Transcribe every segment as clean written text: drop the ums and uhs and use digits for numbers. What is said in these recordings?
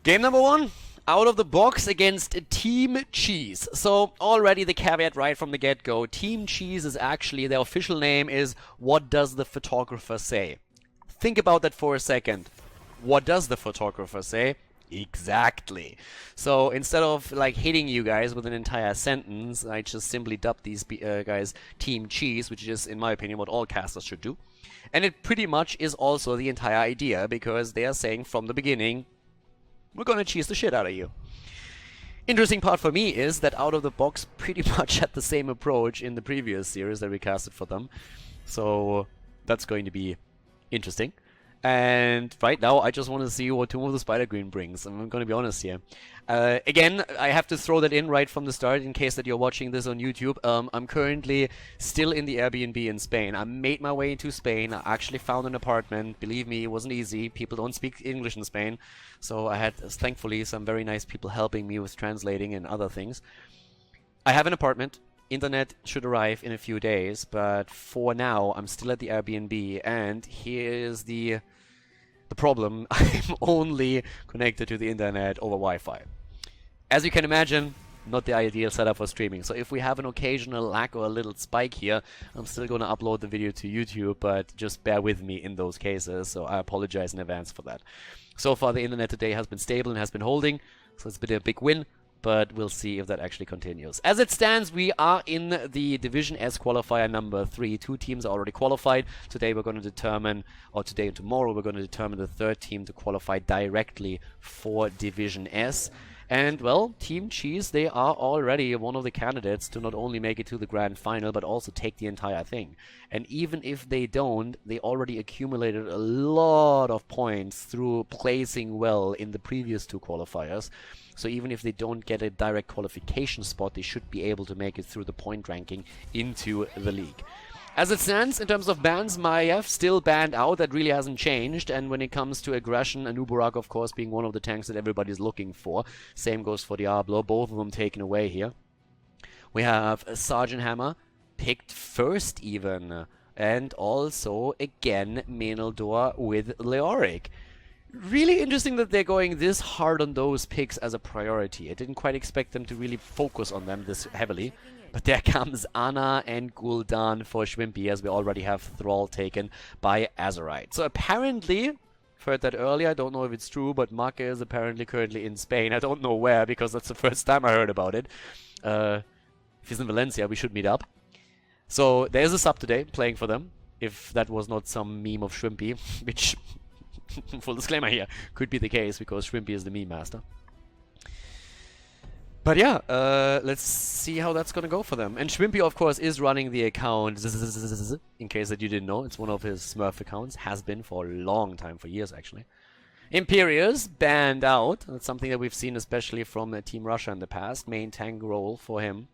Game number one, out of the box against Team Cheese. So already the caveat right from the get-go, Team Cheese is actually, their official name is What Does the Photographer Say? Think about that for a second. What does the photographer say? Exactly. So instead of like hitting you guys with an entire sentence, I just simply dubbed these guys Team Cheese, which is, in my opinion, what all casters should do. And it pretty much is also the entire idea, because they are saying from the beginning, we're gonna cheese the shit out of you. Interesting part for me is that out of the box pretty much had the same approach in the previous series that we casted for them. So that's going to be interesting. And right now, I just want to see what Tomb of the Spider Queen brings. I'm going to be honest here. Again, I have to throw that in right from the start in case that you're watching this on YouTube. I'm currently still in the Airbnb in Spain. I made my way into Spain. I actually found an apartment. Believe me, it wasn't easy. People don't speak English in Spain. So I had, thankfully, some very nice people helping me with translating and other things. I have an apartment. Internet should arrive in a few days, but for now I'm still at the Airbnb, and here's the problem. I'm only connected to the internet over Wi-Fi. As you can imagine, not the ideal setup for streaming. So if we have an occasional lag or a little spike here, I'm still going to upload the video to YouTube, but just bear with me in those cases, so I apologize in advance for that. So far the internet today has been stable and has been holding, so it's been a big win. But we'll see if that actually continues. As it stands, we are in the Division S qualifier number 3. 2 teams are already qualified. Today we're going to determine, or today and tomorrow, we're going to determine the 3rd team to qualify directly for Division S. And, well, Team Cheese, they are already one of the candidates to not only make it to the grand final, but also take the entire thing. And even if they don't, they already accumulated a lot of points through placing well in the previous 2 qualifiers. So even if they don't get a direct qualification spot, they should be able to make it through the point ranking into the league. As it stands, in terms of bans, Maiev still banned out. That really hasn't changed. And when it comes to aggression, Anubarak, of course, being one of the tanks that everybody's looking for. Same goes for Diablo. Both of them taken away here. We have Sergeant Hammer picked first even. And also, again, Menaldor with Leoric. Really interesting that they're going this hard on those picks as a priority. I didn't quite expect them to really focus on them this heavily. But there comes Anna and Gul'dan for Schwimpy, as we already have Thrall taken by Azerite. So apparently, I've heard that earlier, I don't know if it's true, but Marke is apparently currently in Spain. I don't know where, because that's the first time I heard about it. If he's in Valencia, we should meet up. So there's a sub today, playing for them. If that was not some meme of Schwimpy, which, full disclaimer here, could be the case, because Schwimpy is the meme master. But yeah, let's see how that's gonna go for them. And Schwimpy, of course, is running the account, in case that you didn't know. It's one of his Smurf accounts, has been for a long time, for years actually. Imperius banned out. That's something that we've seen especially from Team Russia in the past. Main tank role for him.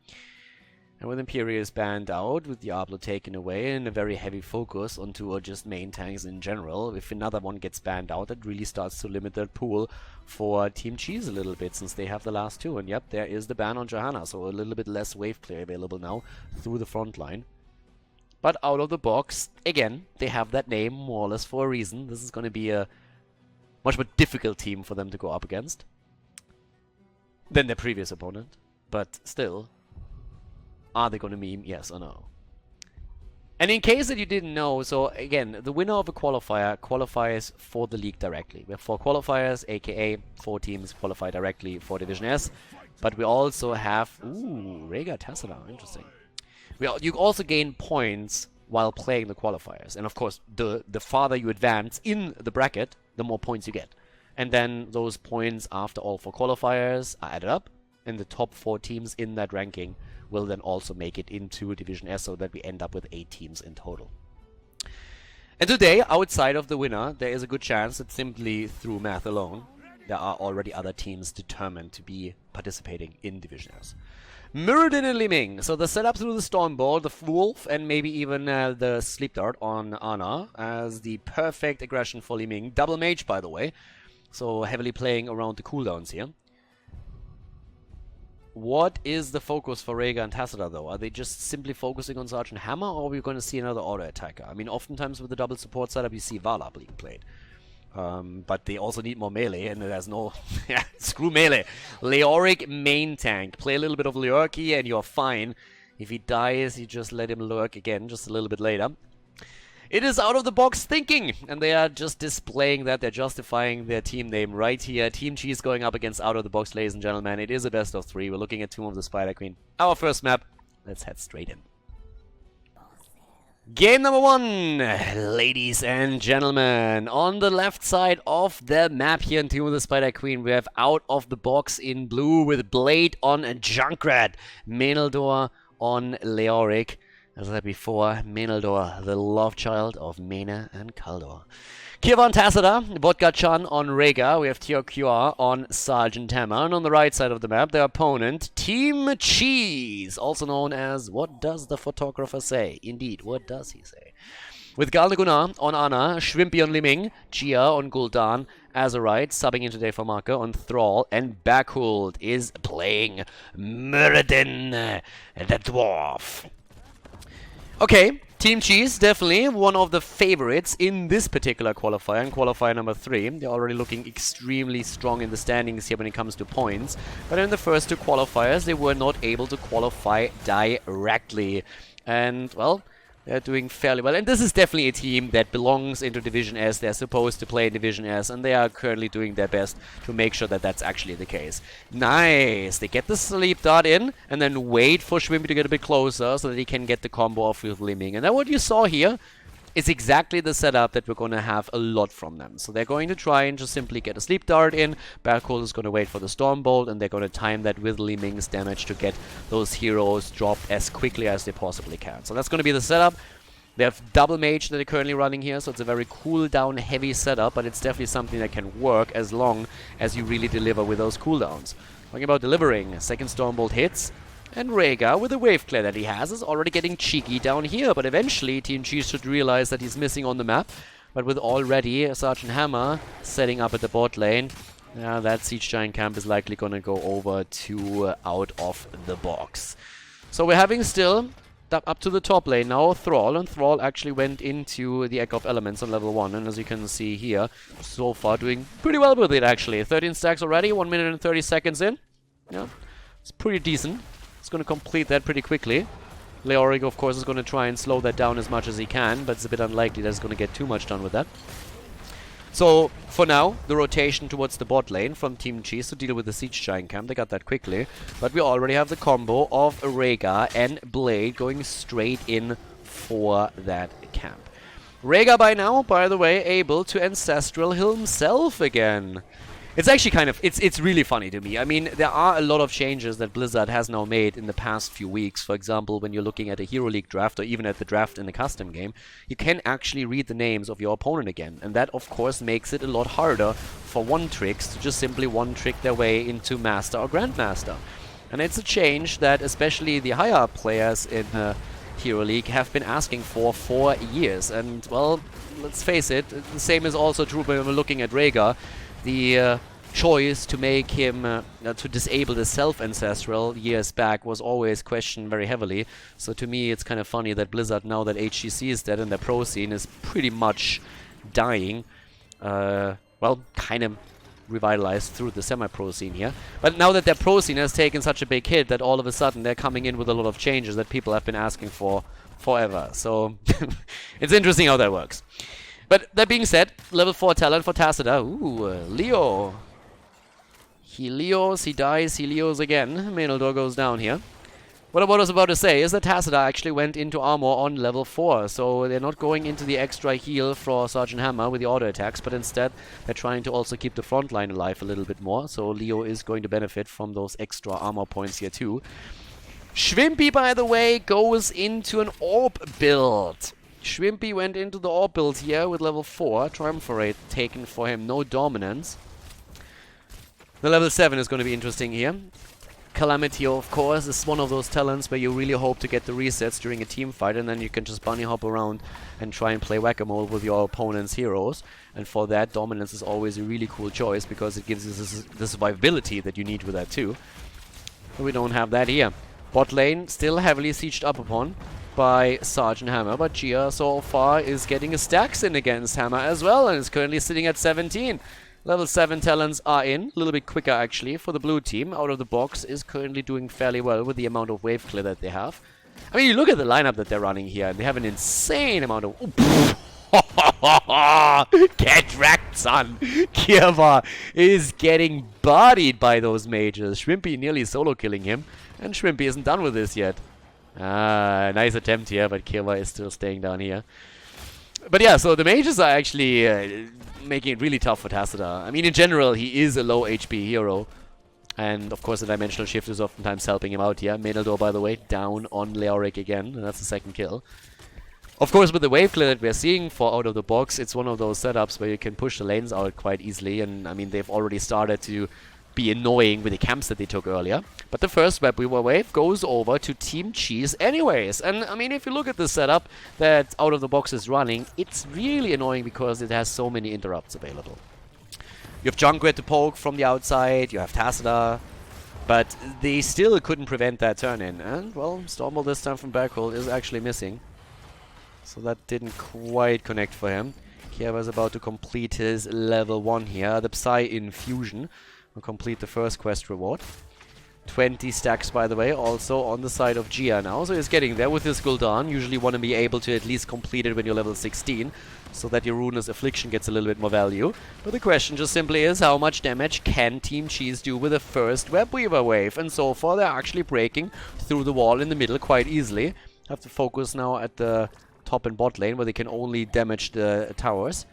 And with Imperius banned out, with Diablo taken away, and a very heavy focus onto just main tanks in general, if another one gets banned out, that really starts to limit their pool for Team Cheese a little bit, since they have the last 2. And yep, there is the ban on Johanna, so a little bit less wave play available now through the front line. But out of the box, again, they have that name more or less for a reason. This is going to be a much more difficult team for them to go up against than their previous opponent. But still, are they going to meme? Yes or no? And in case that you didn't know, so again, the winner of a qualifier qualifies for the league directly. We have 4 qualifiers, aka 4 teams qualify directly for Division S. But we also have... Ooh, Rhaegar Tassadar, interesting. You also gain points while playing the qualifiers. And of course, the farther you advance in the bracket, the more points you get. And then those points after all 4 qualifiers are added up. And the top 4 teams in that ranking will then also make it into Division S, so that we end up with 8 teams in total. And today, outside of the winner, there is a good chance that simply through math alone, there are already other teams determined to be participating in Division S. Muradin and Li Ming. So the setup through the Storm Ball, the Wolf, and maybe even the Sleep Dart on Ana as the perfect aggression for Li Ming. Double Mage, by the way. So heavily playing around the cooldowns here. What is the focus for Rhaegar and Tassadar, though? Are they just simply focusing on Sergeant Hammer, or are we going to see another auto attacker? I mean, oftentimes with the double support setup, you see Vala being played. But they also need more melee, and there's no... screw melee. Leoric main tank. Play a little bit of Leorki and you're fine. If he dies, you just let him lurk again, just a little bit later. It is out-of-the-box thinking, and they are just displaying that. They're justifying their team name right here. Team Cheese going up against out-of-the-box, ladies and gentlemen. It is a best of 3. We're looking at Tomb of the Spider Queen. Our first map. Let's head straight in. Game number 1, ladies and gentlemen. On the left side of the map here in Tomb of the Spider Queen, we have out of the box in blue with Blade on Junkrat, Menaldor on Leoric. As I said before, Menaldor, the love child of Mena and Khaldor. Kirvan Tassada, Vodka-chan on Rhaegar. We have TRQR on Sergeant Hammer. And on the right side of the map, their opponent, Team Cheese, also known as What Does the Photographer Say? Indeed, what does he say? With Galnagunar on Anna, Shrimpy on Liming, Gia on Gul'dan, Azerite subbing in today for Marker on Thrall, and Backhult is playing Muradin, the Dwarf. Okay, Team Cheese, definitely one of the favorites in this particular qualifier, in qualifier number 3. They're already looking extremely strong in the standings here when it comes to points. But in the first 2 qualifiers, they were not able to qualify directly. And, well, they're doing fairly well. And this is definitely a team that belongs into Division S. They're supposed to play in Division S, and they are currently doing their best to make sure that that's actually the case. Nice! They get the sleep dart in, and then wait for Schwimpy to get a bit closer so that he can get the combo off with Liming. And then what you saw here is exactly the setup that we're going to have a lot from them. So they're going to try and just simply get a sleep dart in. Backhult is going to wait for the Storm Bolt, and they're going to time that with Liming's damage to get those heroes dropped as quickly as they possibly can. So that's going to be the setup. They have double mage that they're currently running here, so it's a very cooldown heavy setup, but it's definitely something that can work as long as you really deliver with those cooldowns. Talking about delivering, second Storm Bolt hits. And Rhaegar, with the wave clear that he has, is already getting cheeky down here. But eventually, Team Cheese should realize that he's missing on the map. But with already Sergeant Hammer setting up at the bot lane, that Siege Giant camp is likely going to go over to out of the box. So we're having still up to the top lane now Thrall, and Thrall actually went into the Echo of Elements on level 1, and as you can see here, so far doing pretty well with it actually. 13 stacks already, 1 minute and 30 seconds in. Yeah, it's pretty decent. It's going to complete that pretty quickly. Leoric, of course, is going to try and slow that down as much as he can, but it's a bit unlikely that it's going to get too much done with that. So, for now, the rotation towards the bot lane from Team Cheese to deal with the Siege Giant camp. They got that quickly, but we already have the combo of Rhaegar and Blade going straight in for that camp. Rhaegar by now, by the way, able to Ancestral himself again. It's actually kind of, it's really funny to me. I mean, there are a lot of changes that Blizzard has now made in the past few weeks. For example, when you're looking at a Hero League draft or even at the draft in a custom game, you can actually read the names of your opponent again. And that, of course, makes it a lot harder for one-tricks to just simply one-trick their way into Master or Grandmaster. And it's a change that especially the higher players in Hero League have been asking for years. And, well, let's face it, the same is also true when we're looking at Rhaegar. The choice to make him, to disable the self-ancestral years back was always questioned very heavily. So to me it's kind of funny that Blizzard, now that HGC is dead and their pro scene is pretty much dying, well, kind of revitalized through the semi-pro scene here. But now that their pro scene has taken such a big hit that all of a sudden they're coming in with a lot of changes that people have been asking for forever. So it's interesting how that works. But that being said, level 4 talent for Tassada. Ooh, Leo. He Leos, he dies, he Leos again. Menaldor goes down here. What I was about to say is that Tassada actually went into armor on level 4. So they're not going into the extra heal for Sergeant Hammer with the auto attacks, but instead they're trying to also keep the front line alive a little bit more. So Leo is going to benefit from those extra armor points here too. Schwimpy, by the way, goes into an orb build. Schwimpy went into the orb build here with level 4. Triumvirate taken for him, no dominance. The level 7 is going to be interesting here. Calamity, of course, is one of those talents where you really hope to get the resets during a team fight, and then you can just bunny hop around and try and play whack-a-mole with your opponent's heroes. And for that, dominance is always a really cool choice because it gives you the survivability that you need with that too. But we don't have that here. Bot lane still heavily sieged up upon. by Sergeant Hammer, but Gia so far is getting his stacks in against Hammer as well, and is currently sitting at 17. Level 7 talents are in, a little bit quicker actually for the blue team. Out of the box is currently doing fairly well with the amount of wave clear that they have. I mean, you look at the lineup that they're running here, and they have an insane amount of... Get wrecked, son! Kirva is getting bodied by those mages. Shrimpy nearly solo killing him, and Shrimpy isn't done with this yet. Nice attempt here, but Kirva is still staying down here. But yeah, so the mages are actually making it really tough for Tacita. I mean, in general, he is a low HP hero. And of course, the dimensional shift is oftentimes helping him out here. Menaldor, by the way, down on Leoric again, and that's the second kill. Of course, with the wave clear that we're seeing for out of the box, it's one of those setups where you can push the lanes out quite easily. And I mean, they've already started to be annoying with the camps that they took earlier. But the first Web Weaver wave goes over to Team Cheese anyways. And I mean, if you look at the setup that out of the box is running, it's really annoying because it has so many interrupts available. You have Junkrat to poke from the outside, you have Tacita, but they still couldn't prevent that turn-in. And, well, Stormbolt this time from Backhold is actually missing. So that didn't quite connect for him. Kiev is about to complete his level 1 here. The Psy Infusion will complete the first quest reward. 20 stacks, by the way, also on the side of Gia now. So he's getting there with his Gul'dan. Usually want to be able to at least complete it when you're level 16, so that your Ruinous Affliction gets a little bit more value. But the question just simply is, how much damage can Team Cheese do with the first Web Weaver wave? And so far, they're actually breaking through the wall in the middle quite easily. Have to focus now at the top and bot lane, where they can only damage the towers.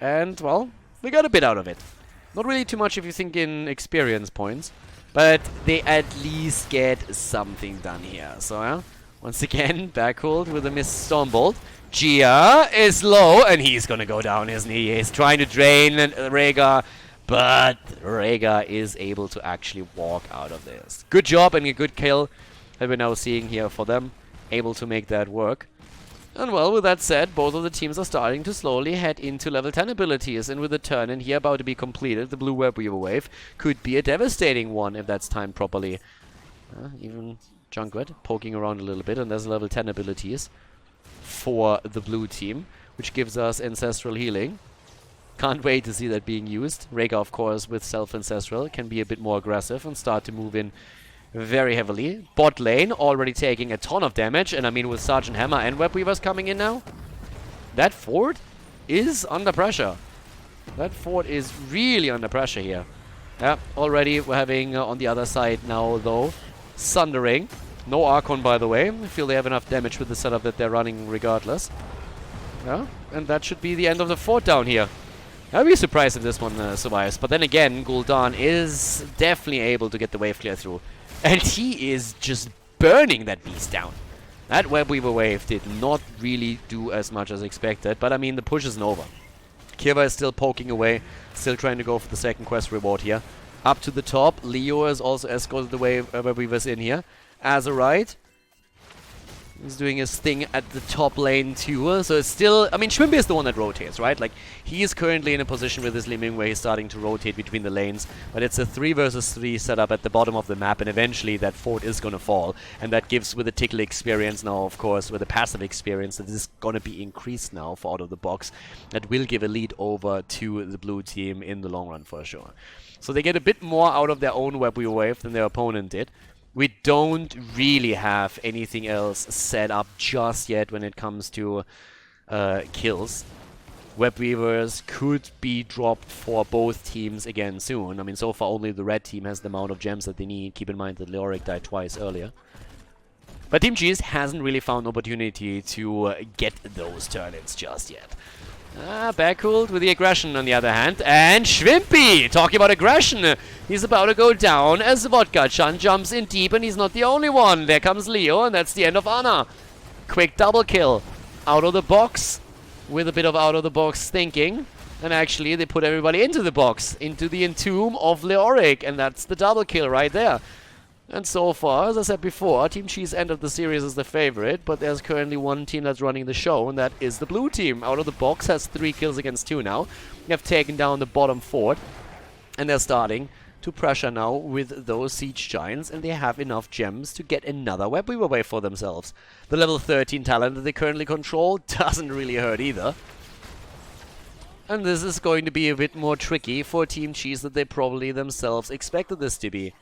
And, well, they got a bit out of it. Not really too much if you think in experience points, but they at least get something done here. So, once again, Backhold with a missed Stormbolt. Gia is low, and he's gonna go down, isn't he? He's trying to drain Rhaegar, but Rhaegar is able to actually walk out of this. Good job and a good kill that we're now seeing here for them. Able to make that work. And well, with that said, both of the teams are starting to slowly head into level 10 abilities, and with the turn in here about to be completed, the blue Web Weaver wave could be a devastating one if that's timed properly. Even Junkrat poking around a little bit, and there's level 10 abilities for the blue team, which gives us Ancestral Healing. Can't wait to see that being used. Rhaegar, of course, with Self-Ancestral can be a bit more aggressive and start to move in very heavily. Bot lane already taking a ton of damage, and I mean, with Sergeant Hammer and Web Weavers coming in now, that fort is under pressure. That fort is really under pressure here. Yeah, already we're having on the other side now, though, Sundering. No Archon, by the way. I feel they have enough damage with the setup that they're running regardless. Yeah, and that should be the end of the fort down here. I'd be surprised if this one survives. But then again, Gul'dan is definitely able to get the wave clear through. And he is just burning that beast down. That Web Weaver wave did not really do as much as expected. But I mean, the push isn't over. Kirva is still poking away. Still trying to go for the second quest reward here. Up to the top. Leo has also escorted the Web Weavers in here. Azerite is doing his thing at the top lane too. So it's still... I mean, Shrimpy is the one that rotates, right? Like, he is currently in a position with his Liming where he's starting to rotate between the lanes. But it's a 3 versus 3 setup at the bottom of the map, and eventually that fort is going to fall. And that gives, with the tickle experience now, of course, with the passive experience, that is going to be increased now for out of the box. That will give a lead over to the blue team in the long run for sure. So they get a bit more out of their own Web Weaver wave than their opponent did. We don't really have anything else set up just yet when it comes to kills. Web Weavers could be dropped for both teams again soon. I mean, so far only the red team has the amount of gems that they need. Keep in mind that Leoric died twice earlier. But Team Cheese hasn't really found an opportunity to get those turn-ins just yet. Backhold with the aggression on the other hand. And Shrimpy! Talking about aggression! He's about to go down as Vodka Chan jumps in deep, and he's not the only one. There comes Leo, and that's the end of Ana. Quick double kill. Out of the box. With a bit of out of the box thinking. And actually, they put everybody into the box. Into the entomb of Leoric. And that's the double kill right there. And so far, as I said before, Team Cheese entered the series as the favorite, but there's currently one team that's running the show, and that is the blue team. Out of the box, has 3 kills against 2 now. They have taken down the bottom fort, and they're starting to pressure now with those Siege Giants, and they have enough gems to get another Web Weaver wave for themselves. The level 13 talent that they currently control doesn't really hurt either. And this is going to be a bit more tricky for Team Cheese than they probably themselves expected this to be.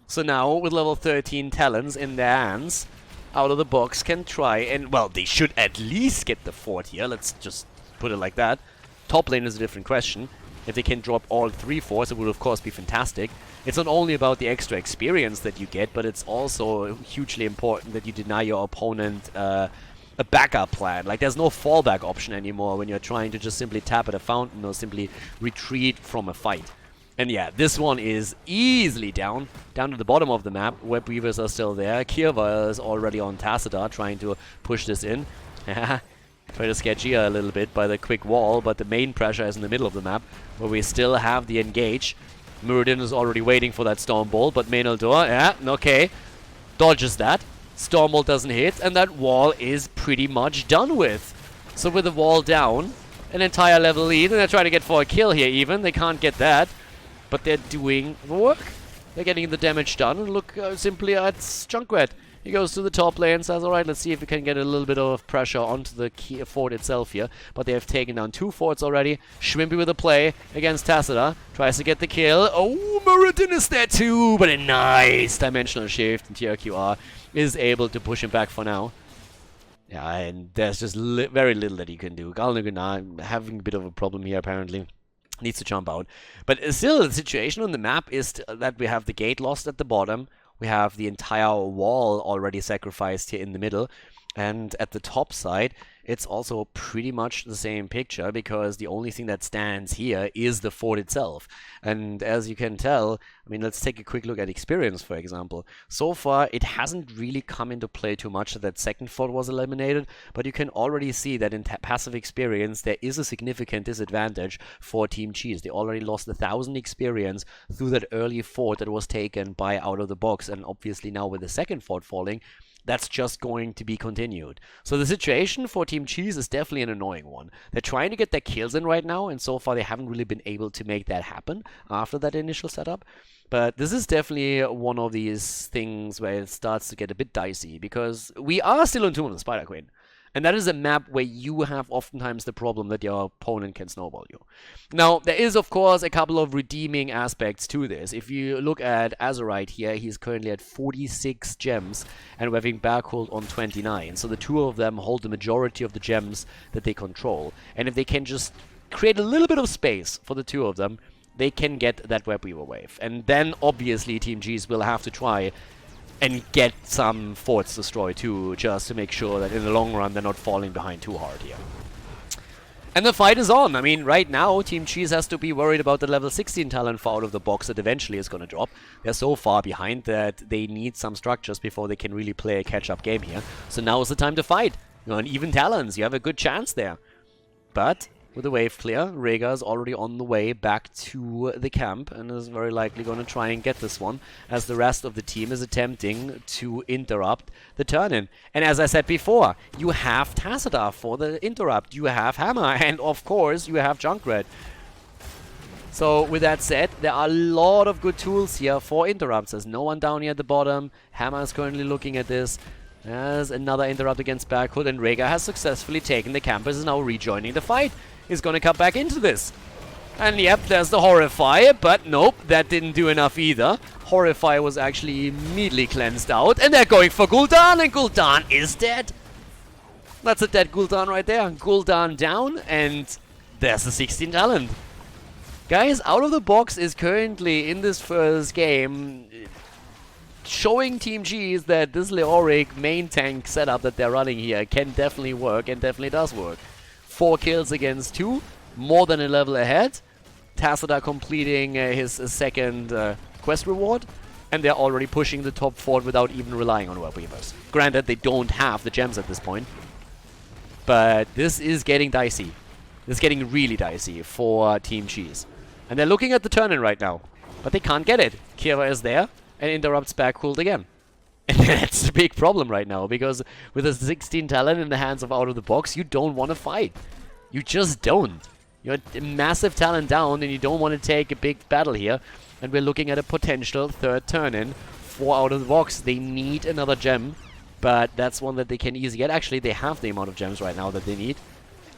So now, with level 13 talents in their hands, out of the box can try and, well, they should at least get the fort here, let's just put it like that. Top lane is a different question. If they can drop all 3 forts, it would of course be fantastic. It's not only about the extra experience that you get, but it's also hugely important that you deny your opponent a backup plan. Like, there's no fallback option anymore when you're trying to just simply tap at a fountain or simply retreat from a fight. And yeah, this one is easily down to the bottom of the map. Web Weavers are still there. Kirva is already on Tacita trying to push this in. Try to sketch here a little bit by the quick wall, but the main pressure is in the middle of the map, where we still have the engage. Muradin is already waiting for that Storm Bolt, but Khaldor, yeah, okay, dodges that. Storm Bolt doesn't hit, and that wall is pretty much done with. So with the wall down, an entire level lead, and they're trying to get for a kill here even. They can't get that, but they're doing the work. They're getting the damage done, and look simply at Junkrat. He goes to the top lane and says, alright, let's see if we can get a little bit of pressure onto the fort itself here. But they have taken down 2 forts already. Schwimpy with a play against Tacita. Tries to get the kill. Oh, Muradin is there too, but a nice dimensional shift. And TRQR is able to push him back for now. Yeah, and there's just very little that he can do. Khaldor having a bit of a problem here apparently. Needs to jump out. But still, the situation on the map is that we have the gate lost at the bottom. We have the entire wall already sacrificed here in the middle. And at the top side, it's also pretty much the same picture, because the only thing that stands here is the fort itself. And as you can tell, I mean, let's take a quick look at experience, for example. So far, it hasn't really come into play too much that second fort was eliminated, but you can already see that in passive experience, there is a significant disadvantage for Team Cheese. They already lost 1,000 experience through that early fort that was taken by Out of the Box, and obviously now with the second fort falling, that's just going to be continued. So the situation for Team Cheese is definitely an annoying one. They're trying to get their kills in right now, and so far they haven't really been able to make that happen after that initial setup. But this is definitely one of these things where it starts to get a bit dicey, because we are still on Tomb of the Spider Queen. And that is a map where you have oftentimes the problem that your opponent can snowball you. Now, there is, of course, a couple of redeeming aspects to this. If you look at Azurite here, he's currently at 46 gems, and we're having Berghold on 29. So the two of them hold the majority of the gems that they control. And if they can just create a little bit of space for the two of them, they can get that Web Weaver wave. And then, obviously, Team G's will have to try and get some forts destroyed too, just to make sure that in the long run they're not falling behind too hard here. And the fight is on. I mean, right now, Team Cheese has to be worried about the level 16 talent for Out of the Box that eventually is going to drop. They're so far behind that they need some structures before they can really play a catch-up game here. So now is the time to fight. You know, on even talents, you have a good chance there. But with the wave clear, Rhaegar is already on the way back to the camp and is very likely going to try and get this one, as the rest of the team is attempting to interrupt the turn-in. And as I said before, you have Tacita for the interrupt, you have Hammer, and of course you have Junkrat. So with that said, there are a lot of good tools here for interrupts. There's no one down here at the bottom. Hammer is currently looking at this. There's another interrupt against Berghold, and Rhaegar has successfully taken the campus, is now rejoining the fight. He's going to come back into this. And yep, there's the Horrify, but nope, that didn't do enough either. Horrify was actually immediately cleansed out, and they're going for Gul'dan, and Gul'dan is dead. That's a dead Gul'dan right there. Gul'dan down, and there's the 16 talent. Guys, Out of the Box is currently in this first game showing Team G's that this Leoric main tank setup that they're running here can definitely work, and definitely does work. 4 kills against 2, more than a level ahead. Tacita completing his second quest reward, and they're already pushing the top fort without even relying on Web Weavers. Granted, they don't have the gems at this point, but this is getting dicey. This is getting really dicey for Team Cheese. And they're looking at the turn-in right now, but they can't get it. Kira is there and interrupts Berghold again. And that's the big problem right now, because with a 16 talent in the hands of Out of the Box, you don't want to fight. You just don't. You're a massive talent down, and you don't want to take a big battle here. And we're looking at a potential third turn-in. 4 out of the box. They need another gem, but that's one that they can easily get. Actually, they have the amount of gems right now that they need.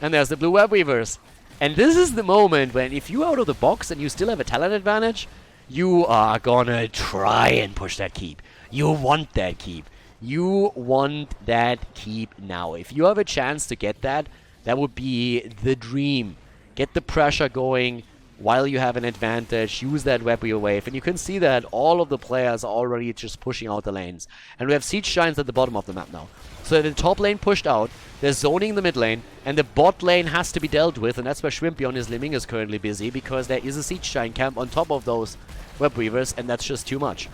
And there's the blue web weavers. And this is the moment when if you out of the box and you still have a talent advantage, you are gonna try and push that keep. You want that keep. You want that keep now. If you have a chance to get that, that would be the dream. Get the pressure going while you have an advantage. Use that web wheel wave. And you can see that all of the players are already just pushing out the lanes. And we have siege giants at the bottom of the map now. So the top lane pushed out, they're zoning the mid lane, and the bot lane has to be dealt with, and that's where Shrimpy on his Liming is currently busy, because there is a siege giant camp on top of those web weavers, and that's just too much.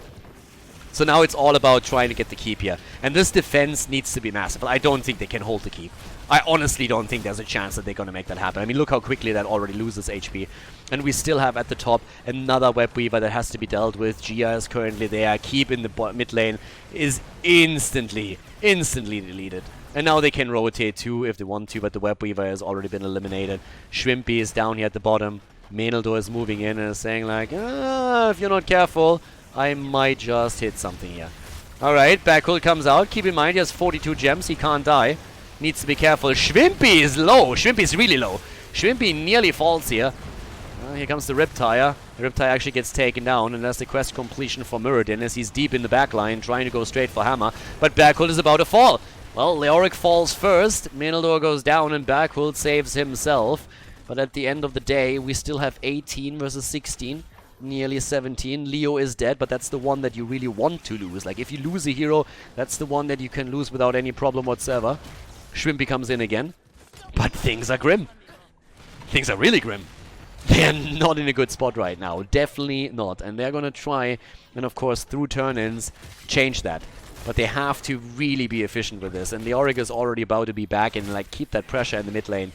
So now it's all about trying to get the keep here. And this defense needs to be massive. I don't think they can hold the keep. I honestly don't think there's a chance that they're going to make that happen. I mean, look how quickly that already loses HP. And we still have at the top another web weaver that has to be dealt with. Gia is currently there. Keep in the mid lane is instantly deleted. And now they can rotate too if they want to, but the web weaver has already been eliminated. Shrimpy is down here at the bottom. Menaldor is moving in and is saying like, if you're not careful, I might just hit something here. Alright, Backhold comes out. Keep in mind he has 42 gems. He can't die. Needs to be careful. Shrimpy is low. Shrimpy is really low. Shrimpy nearly falls here. Here comes the Riptire. The Riptire actually gets taken down, and that's the quest completion for Muradin as he's deep in the back line trying to go straight for Hammer. But Backhold is about to fall. Well, Leoric falls first. Menaldor goes down and Backhold saves himself. But at the end of the day, we still have 18 versus 16. Nearly 17. Leo is dead, but that's the one that you really want to lose. Like, if you lose a hero, that's the one that you can lose without any problem whatsoever. Shrimpy comes in again. But things are grim. Things are really grim. They're not in a good spot right now. Definitely not. And they're gonna try, and of course, through turn-ins, change that. But they have to really be efficient with this. And the Auric is already about to be back and, like, keep that pressure in the mid lane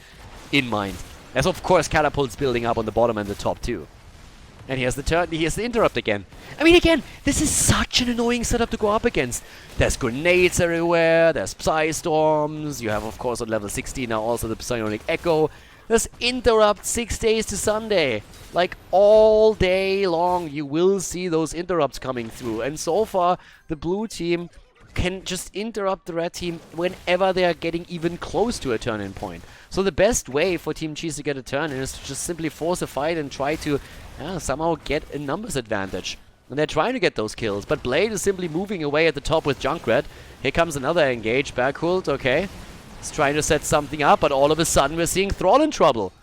in mind. There's, of course, catapults building up on the bottom and the top, too. And he has the interrupt again. I mean, again, this is such an annoying setup to go up against. There's grenades everywhere, there's Psy Storms, you have, of course, on level 16 now also the Psionic Echo. There's interrupt 6 days to Sunday. Like, all day long, you will see those interrupts coming through. And so far, the blue team can just interrupt the red team whenever they are getting even close to a turn-in point. So the best way for Team Cheese to get a turn-in is to just simply force a fight and try to somehow get a numbers advantage. And they're trying to get those kills, but Blade is simply moving away at the top with Junkrat. Here comes another engage, Backhold, okay. He's trying to set something up, but all of a sudden we're seeing Thrall in trouble.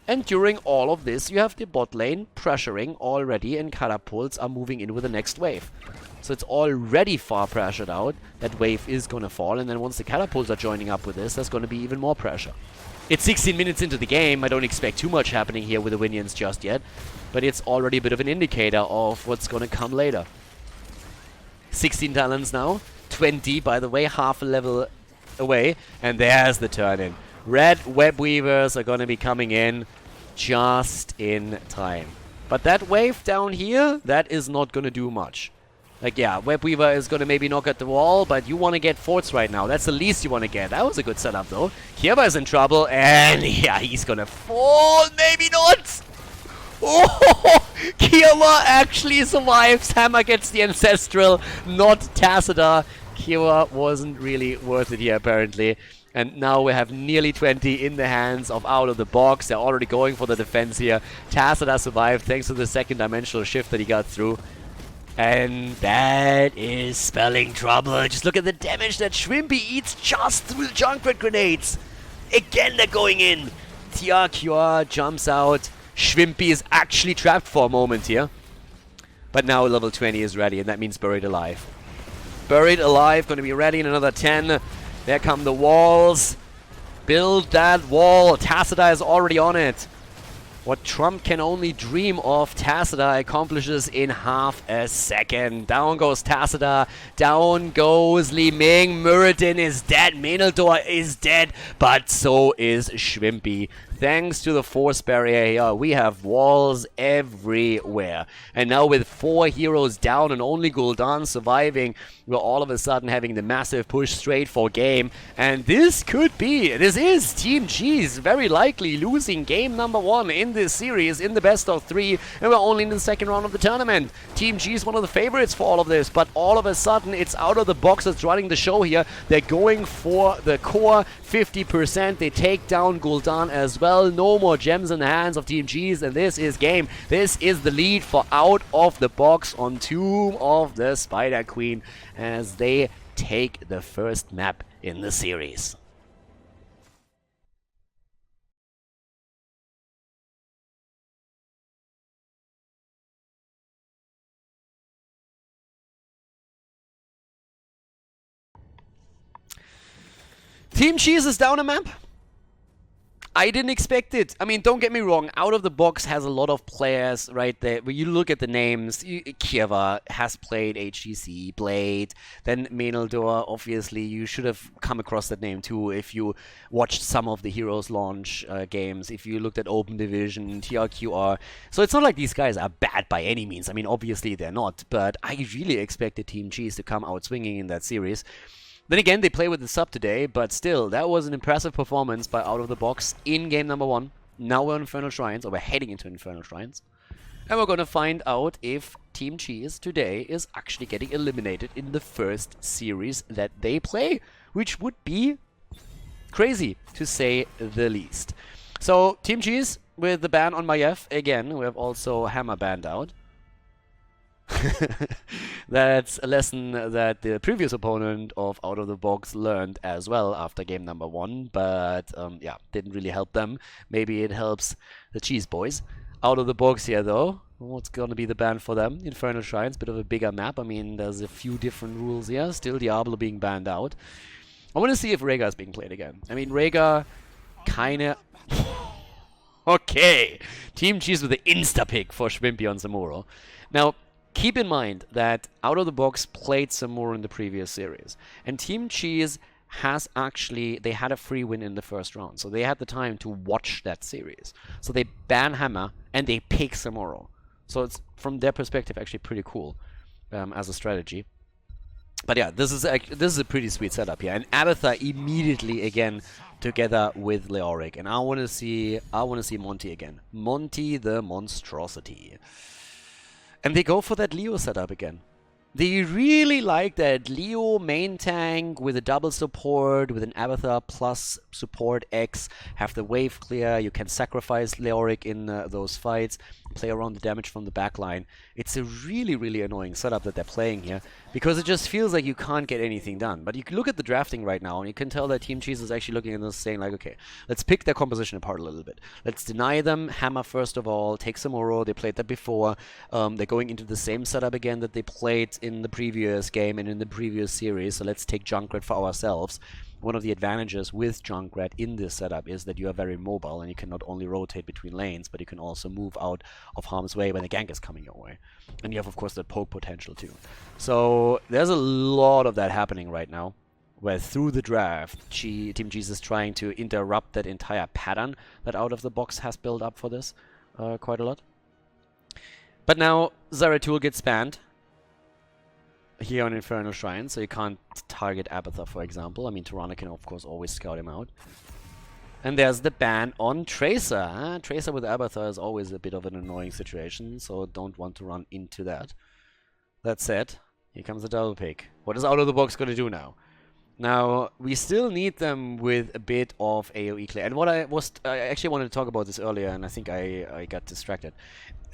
And during all of this, you have the bot lane pressuring already, and catapults are moving in with the next wave. So it's already far pressured out. That wave is going to fall, and then once the catapults are joining up with this, there's going to be even more pressure. It's 16 minutes into the game. I don't expect too much happening here with the Winions just yet, but it's already a bit of an indicator of what's going to come later. 16 talents now. 20, by the way, half a level away, and there's the turn-in. Red web weavers are going to be coming in just in time. But that wave down here, that is not going to do much. Like, yeah, web weaver is going to maybe knock at the wall, but you want to get forts right now. That's the least you want to get. That was a good setup, though. Kierba is in trouble, and yeah, he's going to fall. Maybe not. Oh, Kierba actually survives. Hammer gets the Ancestral, not Tassadar. Kierba wasn't really worth it here, apparently. And now we have nearly 20 in the hands of Out of the Box. They're already going for the defense here. Tassadar survived thanks to the second dimensional shift that he got through. And that is spelling trouble. Just look at the damage that Shrimpy eats just through the Junkrat grenades. Again, they're going in. TRQR jumps out. Shrimpy is actually trapped for a moment here. But now level 20 is ready, and that means Buried Alive. Buried Alive, going to be ready in another 10. There come the walls. Build that wall. Tassadar is already on it. What Trump can only dream of, Tassadar accomplishes in half a second. Down goes Tassadar. Down goes Li Ming. Muradin is dead. Menaldor is dead. But so is Shrimpy. thanks to the force barrier here, we have walls everywhere. And now with 4 heroes down and only Gul'dan surviving, we're all of a sudden having the massive push straight for game. And this is Team Cheese very likely losing game number 1 in this series in the best of 3, and we're only in the second round of the tournament. Team G is one of the favorites for all of this, but all of a sudden it's out of the box that's running the show here. They're going for the core 50%. They take down Gul'dan as well. No more gems in the hands of Team G's, and this is game. This is the lead for out of the box on Tomb of the Spider Queen as they take the first map in the series. Team Cheese is down a map. I didn't expect it. I mean, don't get me wrong. Out of the box has a lot of players right there. When you look at the names, Kieva has played HGC, Blade, then Menaldor. Obviously, you should have come across that name too if you watched some of the Heroes launch games. If you looked at Open Division, TRQR. So it's not like these guys are bad by any means. I mean, obviously they're not. But I really expected Team Cheese to come out swinging in that series. Then again, they play with the sub today, but still, that was an impressive performance by Out of the Box in game number 1. Now we're on Infernal Shrines, or we're heading into Infernal Shrines. And we're gonna find out if Team Cheese today is actually getting eliminated in the first series that they play, which would be crazy, to say the least. So, Team Cheese with the ban on Maiev. Again, we have also Hammer banned out. That's a lesson that the previous opponent of Out of the Box learned as well after game number 1, but yeah, didn't really help them. Maybe it helps the Cheese Boys. Out of the Box here though, what's gonna be the ban for them? Infernal Shrines, bit of a bigger map. I mean, there's a few different rules here. Still Diablo being banned out. I want to see if Rhaegar is being played again. I mean, Rhaegar kinda... Okay, Team Cheese with the insta-pick for Schwimpy on Zamuro. Now, keep in mind that Out of the Box played some more in the previous series. And Team Cheese has actually, they had a free win in the first round. So they had the time to watch that series. So they ban Hammer and they pick Samuro. So it's, from their perspective, actually pretty cool as a strategy. But yeah, this is a pretty sweet setup here. And Abathar immediately again together with Leoric. And I want to see Monty again. Monty the Monstrosity. And they go for that Leo setup again. They really like that Leo main tank with a double support, with an Abathar plus support X, have the wave clear, you can sacrifice Leoric in those fights, play around the damage from the backline. It's a really, really annoying setup that they're playing here, because it just feels like you can't get anything done. But you can look at the drafting right now, and you can tell that Team Cheese is actually looking at this saying like, okay, let's pick their composition apart a little bit. Let's deny them Hammer first of all, take Samuro, they played that before, they're going into the same setup again that they played in the previous game and in the previous series, so let's take Junkrat for ourselves. One of the advantages with Junkrat in this setup is that you are very mobile and you can not only rotate between lanes, but you can also move out of harm's way when the gank is coming your way. And you have, of course, that poke potential too. So there's a lot of that happening right now, where through the draft, Team Cheese is trying to interrupt that entire pattern that Out of the Box has built up for this quite a lot. But now Zeratul gets banned here on Infernal Shrine, so you can't target Abathar, for example. I mean, Tirana can, of course, always scout him out. And there's the ban on Tracer. Tracer with Abathar is always a bit of an annoying situation, so don't want to run into that. That said, here comes the double pick. What is Out of the Box going to do now? Now, we still need them with a bit of AoE clear. And what I actually wanted to talk about this earlier, and I think I got distracted.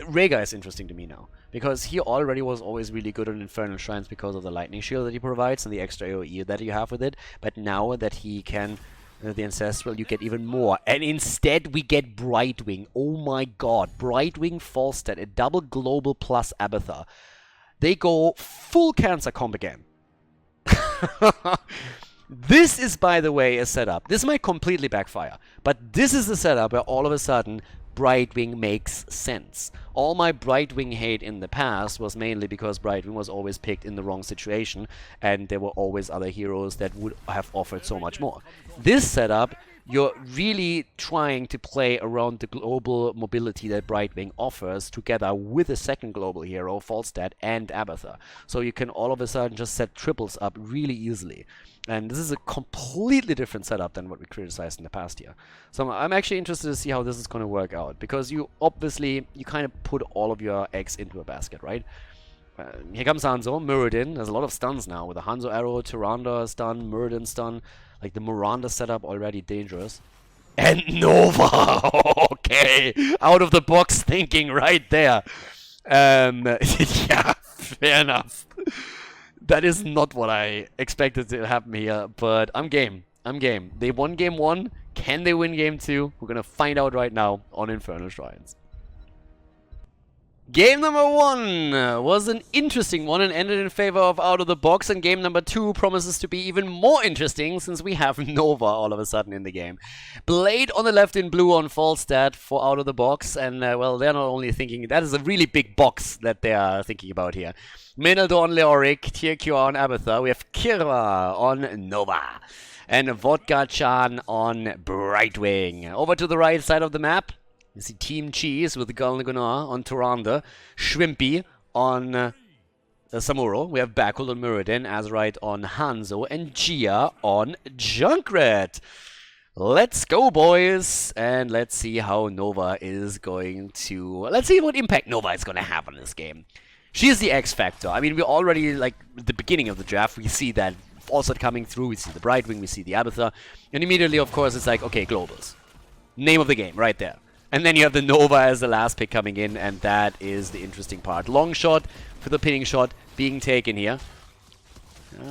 Rhaegar is interesting to me now, because he already was always really good on Infernal Shrines because of the lightning shield that he provides and the extra AoE that you have with it. But now that he can, the Ancestral, you get even more. And instead we get Brightwing. Oh my god, Brightwing Falstad, a double global plus Abathar. They go full cancer comp again. This is, by the way, a setup. This might completely backfire, but this is the setup where all of a sudden Brightwing makes sense. All my Brightwing hate in the past was mainly because Brightwing was always picked in the wrong situation, and there were always other heroes that would have offered so much more. This setup you're really trying to play around the global mobility that Brightwing offers together with a second global hero, Falstad and Abathur. So you can all of a sudden just set triples up really easily. And this is a completely different setup than what we criticized in the past year. So I'm actually interested to see how this is going to work out, because you kind of put all of your eggs into a basket, right? Here comes Hanzo, Muradin. There's a lot of stuns now with the Hanzo arrow, Tyrande stun, Muradin stun. Like the Miranda setup already dangerous. And Nova! Okay, out of the box thinking right there. Yeah, fair enough. That is not what I expected to happen here, but I'm game. I'm game. They won game 1. Can they win game 2? We're gonna find out right now on Infernal Shrines. Game number 1 was an interesting one and ended in favor of Out of the Box, and game number 2 promises to be even more interesting since we have Nova all of a sudden in the game. Blade on the left in blue on Falstad for Out of the Box, and well, they're not only thinking, that is a really big box that they are thinking about here. Minaldor on Leoric, Tyrkua on Abathur, we have Kira on Nova, and Vodka-chan on Brightwing. Over to the right side of the map, you see Team Cheese with Galnagunar on Tyrande, Shrimpy on Samuro. We have Bakul on Muradin, Azurite on Hanzo, and Gia on Junkrat. Let's go, boys, and let's see how Nova is going to... Let's see what impact Nova is going to have on this game. She's the X factor. I mean, we already, like, at the beginning of the draft, we see that Falstad coming through, we see the Brightwing, we see the Abathur, and immediately, of course, it's like, okay, globals. Name of the game, right there. And then you have the Nova as the last pick coming in, and that is the interesting part. Long shot for the pinning shot being taken here.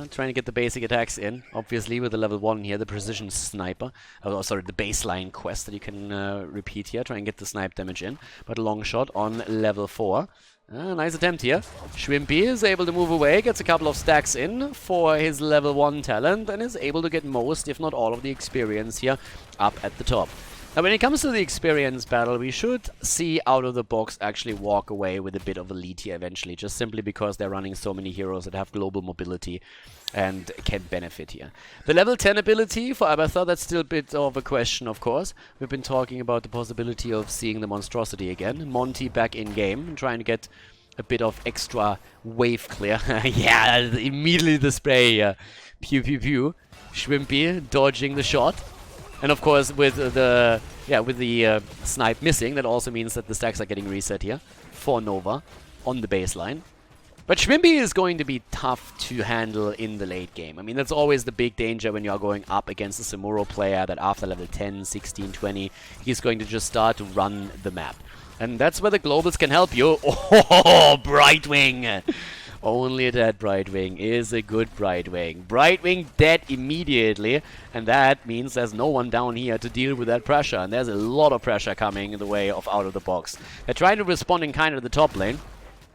Trying to get the basic attacks in, obviously, with the level 1 here, the precision sniper. Oh, sorry, the baseline quest that you can repeat here. Try and get the snipe damage in. But long shot on level 4. Nice attempt here. Shrimpy is able to move away, gets a couple of stacks in for his level 1 talent, and is able to get most, if not all, of the experience here up at the top. Now, when it comes to the experience battle, we should see Out of the Box actually walk away with a bit of a lead here eventually, just simply because they're running so many heroes that have global mobility and can benefit here. The level 10 ability for Abathur, that's still a bit of a question, of course. We've been talking about the possibility of seeing the monstrosity again. Monty back in game, trying to get a bit of extra wave clear. Yeah, immediately the spray here. Pew pew pew. Shrimpy dodging the shot. And of course, with the snipe missing, that also means that the stacks are getting reset here for Nova on the baseline. But Shrimpy is going to be tough to handle in the late game. I mean, that's always the big danger when you're going up against a Samuro player, that after level 10, 16, 20, he's going to just start to run the map. And that's where the globals can help you. Oh, Brightwing! Only that Brightwing is a good Brightwing. Brightwing dead immediately, and that means there's no one down here to deal with that pressure, and there's a lot of pressure coming in the way of Out of the Box. They're trying to respond in kind of the top lane,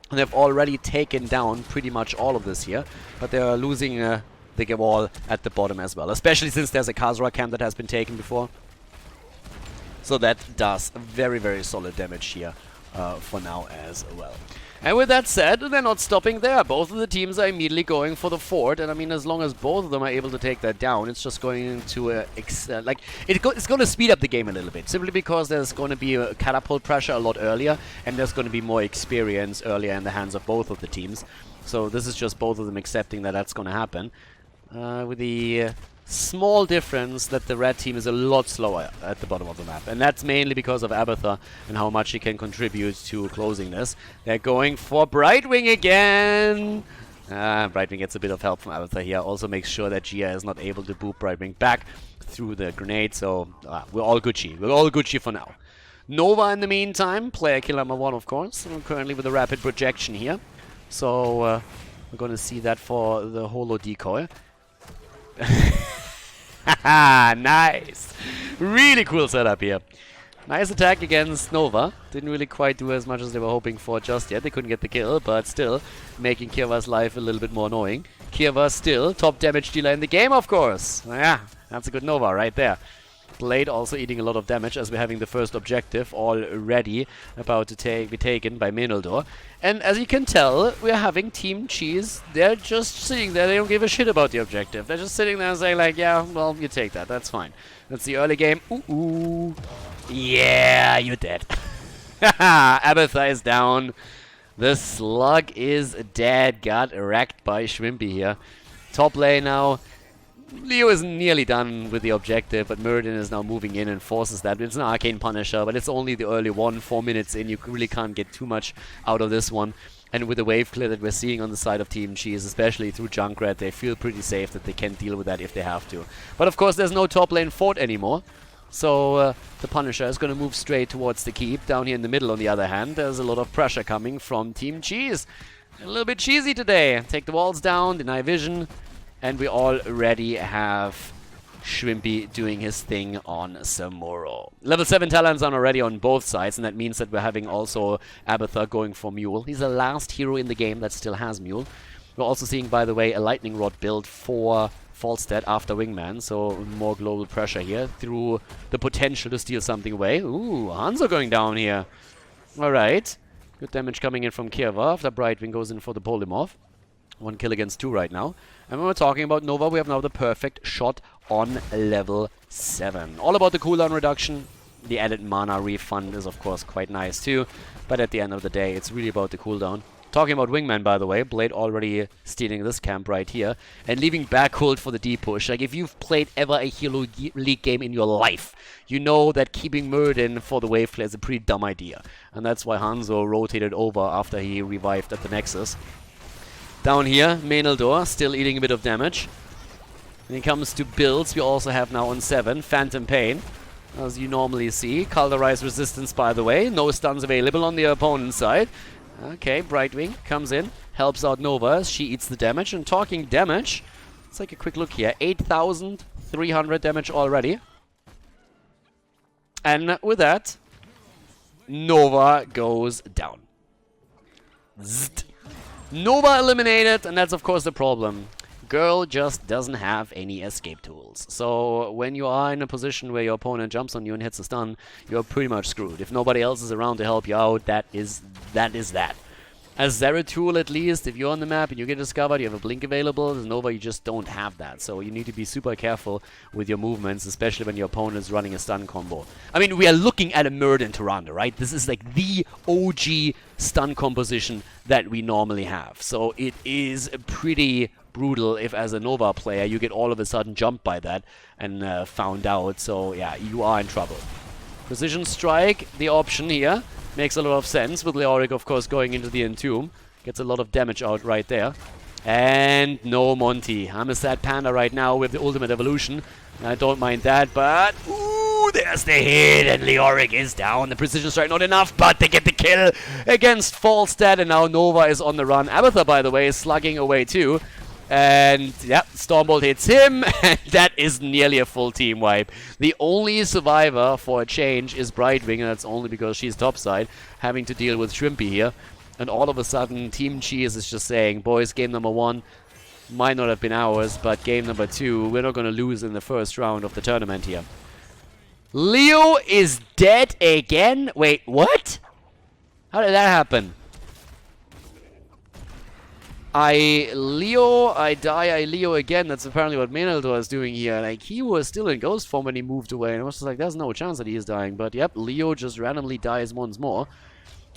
and they've already taken down pretty much all of this here, but they're losing the wall at the bottom as well, especially since there's a Khaldor camp that has been taken before. So that does very, very solid damage here for now as well. And with that said, they're not stopping there. Both of the teams are immediately going for the fort, and I mean, as long as both of them are able to take that down, it's just going to it's going to speed up the game a little bit, simply because there's going to be a catapult pressure a lot earlier, and there's going to be more experience earlier in the hands of both of the teams. So this is just both of them accepting that that's going to happen, with the small difference that the red team is a lot slower at the bottom of the map, and that's mainly because of Abathur and how much he can contribute to closing this. They're going for Brightwing again. Brightwing gets a bit of help from Abathur here, also makes sure that Gia is not able to boop Brightwing back through the grenade, so we're all Gucci. We're all Gucci for now. Nova, in the meantime, player kill number 1, of course, currently with a rapid projection here, so we're going to see that for the holo decoy. Nice! Really cool setup here. Nice attack against Nova. Didn't really quite do as much as they were hoping for just yet. They couldn't get the kill, but still making Kirva's life a little bit more annoying. Kirva still top damage dealer in the game, of course. Yeah, that's a good Nova right there. Blade also eating a lot of damage as we're having the first objective already about to be taken by Minaldor. And as you can tell, we're having Team Cheese. They're just sitting there. They don't give a shit about the objective. They're just sitting there and saying like, yeah, well, you take that. That's fine. That's the early game. Ooh. Yeah, you're dead. Abatha is down. The slug is dead. Got wrecked by Shrimpy here. Top lane now. Leo is nearly done with the objective, but Muradin is now moving in and forces that. It's an Arcane Punisher, but it's only the early one. 4 minutes in, you really can't get too much out of this one. And with the wave clear that we're seeing on the side of Team Cheese, especially through Junkrat, they feel pretty safe that they can deal with that if they have to. But of course, there's no top lane fort anymore. So the Punisher is going to move straight towards the keep. Down here in the middle, on the other hand, there's a lot of pressure coming from Team Cheese. A little bit cheesy today. Take the walls down, deny vision. And we already have Shrimpy doing his thing on Samuro. Level 7 talents are already on both sides, and that means that we're having also Abatha going for Mule. He's the last hero in the game that still has Mule. We're also seeing, by the way, a Lightning Rod build for Falstad after Wingman, so more global pressure here through the potential to steal something away. Ooh, Hanzo going down here. Alright. Good damage coming in from Kierva after Brightwing goes in for the Polymorph. 1 kill against 2 right now. And when we're talking about Nova, we have now the perfect shot on level 7. All about the cooldown reduction. The added mana refund is, of course, quite nice too. But at the end of the day, it's really about the cooldown. Talking about Wingman, by the way, Blade already stealing this camp right here. And leaving Backhold for the D-push. Like, if you've played ever a Hero League game in your life, you know that keeping Muradin for the wave clear is a pretty dumb idea. And that's why Hanzo rotated over after he revived at the Nexus. Down here, Menaldor still eating a bit of damage. When it comes to builds, we also have now on 7 Phantom Pain, as you normally see. Khaldor resistance, by the way. No stuns available on the opponent's side. Okay, Brightwing comes in, helps out Nova as she eats the damage. And talking damage, let's take a quick look here. 8,300 damage already. And with that, Nova goes down. Zzzt. Nova eliminated, and that's of course the problem. Girl just doesn't have any escape tools. So when you are in a position where your opponent jumps on you and hits a stun, you're pretty much screwed. If nobody else is around to help you out, that is that. As Zeratul, at least, if you're on the map and you get discovered, you have a blink available. As Nova, you just don't have that. So you need to be super careful with your movements, especially when your opponent is running a stun combo. I mean, we are looking at a Muradin Tyrande, right? This is like the OG stun composition that we normally have. So it is pretty brutal if, as a Nova player, you get all of a sudden jumped by that and found out. So yeah, you are in trouble. Precision Strike, the option here. Makes a lot of sense, with Leoric, of course, going into the Entomb. Gets a lot of damage out right there. And no Monty. I'm a sad panda right now with the Ultimate Evolution. I don't mind that, but... Ooh, there's the hit, and Leoric is down. The Precision Strike not enough, but they get the kill against Falstad, and now Nova is on the run. Abatha, by the way, is slugging away too. And, yeah, Stormbolt hits him, and that is nearly a full team wipe. The only survivor, for a change, is Brightwing, and that's only because she's topside, having to deal with Shrimpy here. And all of a sudden, Team Cheese is just saying, boys, game number 1 might not have been ours, but game number 2, we're not going to lose in the first round of the tournament here. Leo is dead again? Wait, what? How did that happen? I die, I Leo again. That's apparently what Menaldor is doing here. Like, he was still in ghost form when he moved away, and I was just like, there's no chance that he is dying. But yep, Leo just randomly dies once more.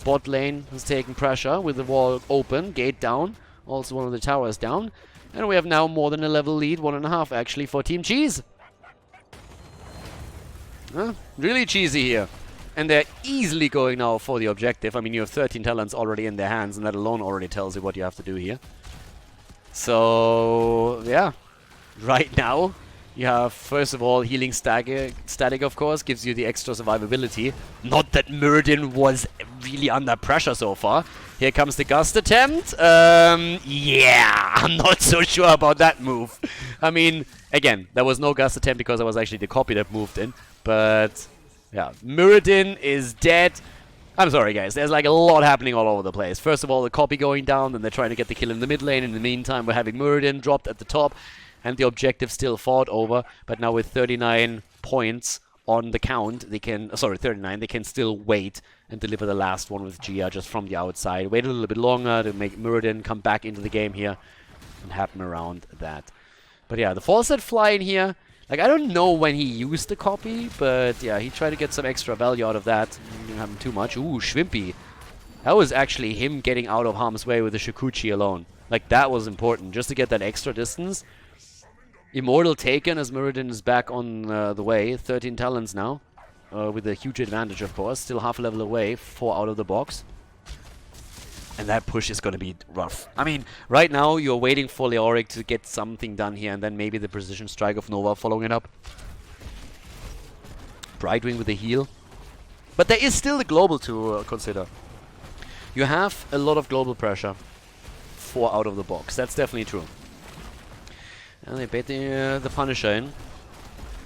Bot lane has taken pressure with the wall open, gate down, also one of the towers down. And we have now more than a level lead, 1.5 actually, for Team Cheese. Really cheesy here. And they're easily going now for the objective. I mean, you have 13 talents already in their hands, and that alone already tells you what you have to do here. So, yeah. Right now, you have, first of all, healing static, of course, gives you the extra survivability. Not that Muradin was really under pressure so far. Here comes the Gust attempt. Yeah, I'm not so sure about that move. I mean, again, there was no Gust attempt because it was actually the copy that moved in. But... yeah, Muradin is dead. I'm sorry, guys. There's like a lot happening all over the place. First of all, the copy going down, then they're trying to get the kill in the mid lane. In the meantime, we're having Muradin dropped at the top, and the objective still fought over. But now with 39 points on the count, they can... sorry, 39. They can still wait and deliver the last one with Gia just from the outside. Wait a little bit longer to make Muradin come back into the game here and happen around that. But yeah, the Falstad fly in here. Like, I don't know when he used the copy, but yeah, he tried to get some extra value out of that. Didn't have him too much. Ooh, Schwimpy. That was actually him getting out of harm's way with the Shikuchi alone. Like, that was important, just to get that extra distance. Immortal taken as Muradin is back on the way. 13 talents now, with a huge advantage, of course. Still half a level away, 4 out of the box. And that push is going to be rough. I mean, right now you're waiting for Leoric to get something done here, and then maybe the precision strike of Nova following it up. Brightwing with the heal. But there is still the global to consider. You have a lot of global pressure. 4 out of the box. That's definitely true. And they bait the Punisher in.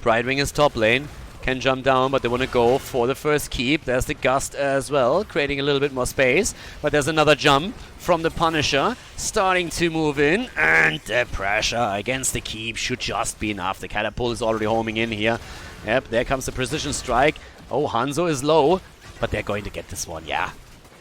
Brightwing is top lane. Can jump down, but they want to go for the first keep. There's the Gust as well, creating a little bit more space. But there's another jump from the Punisher, starting to move in. And the pressure against the keep should just be enough. The Catapult is already homing in here. Yep, there comes the precision strike. Oh, Hanzo is low, but they're going to get this one, yeah.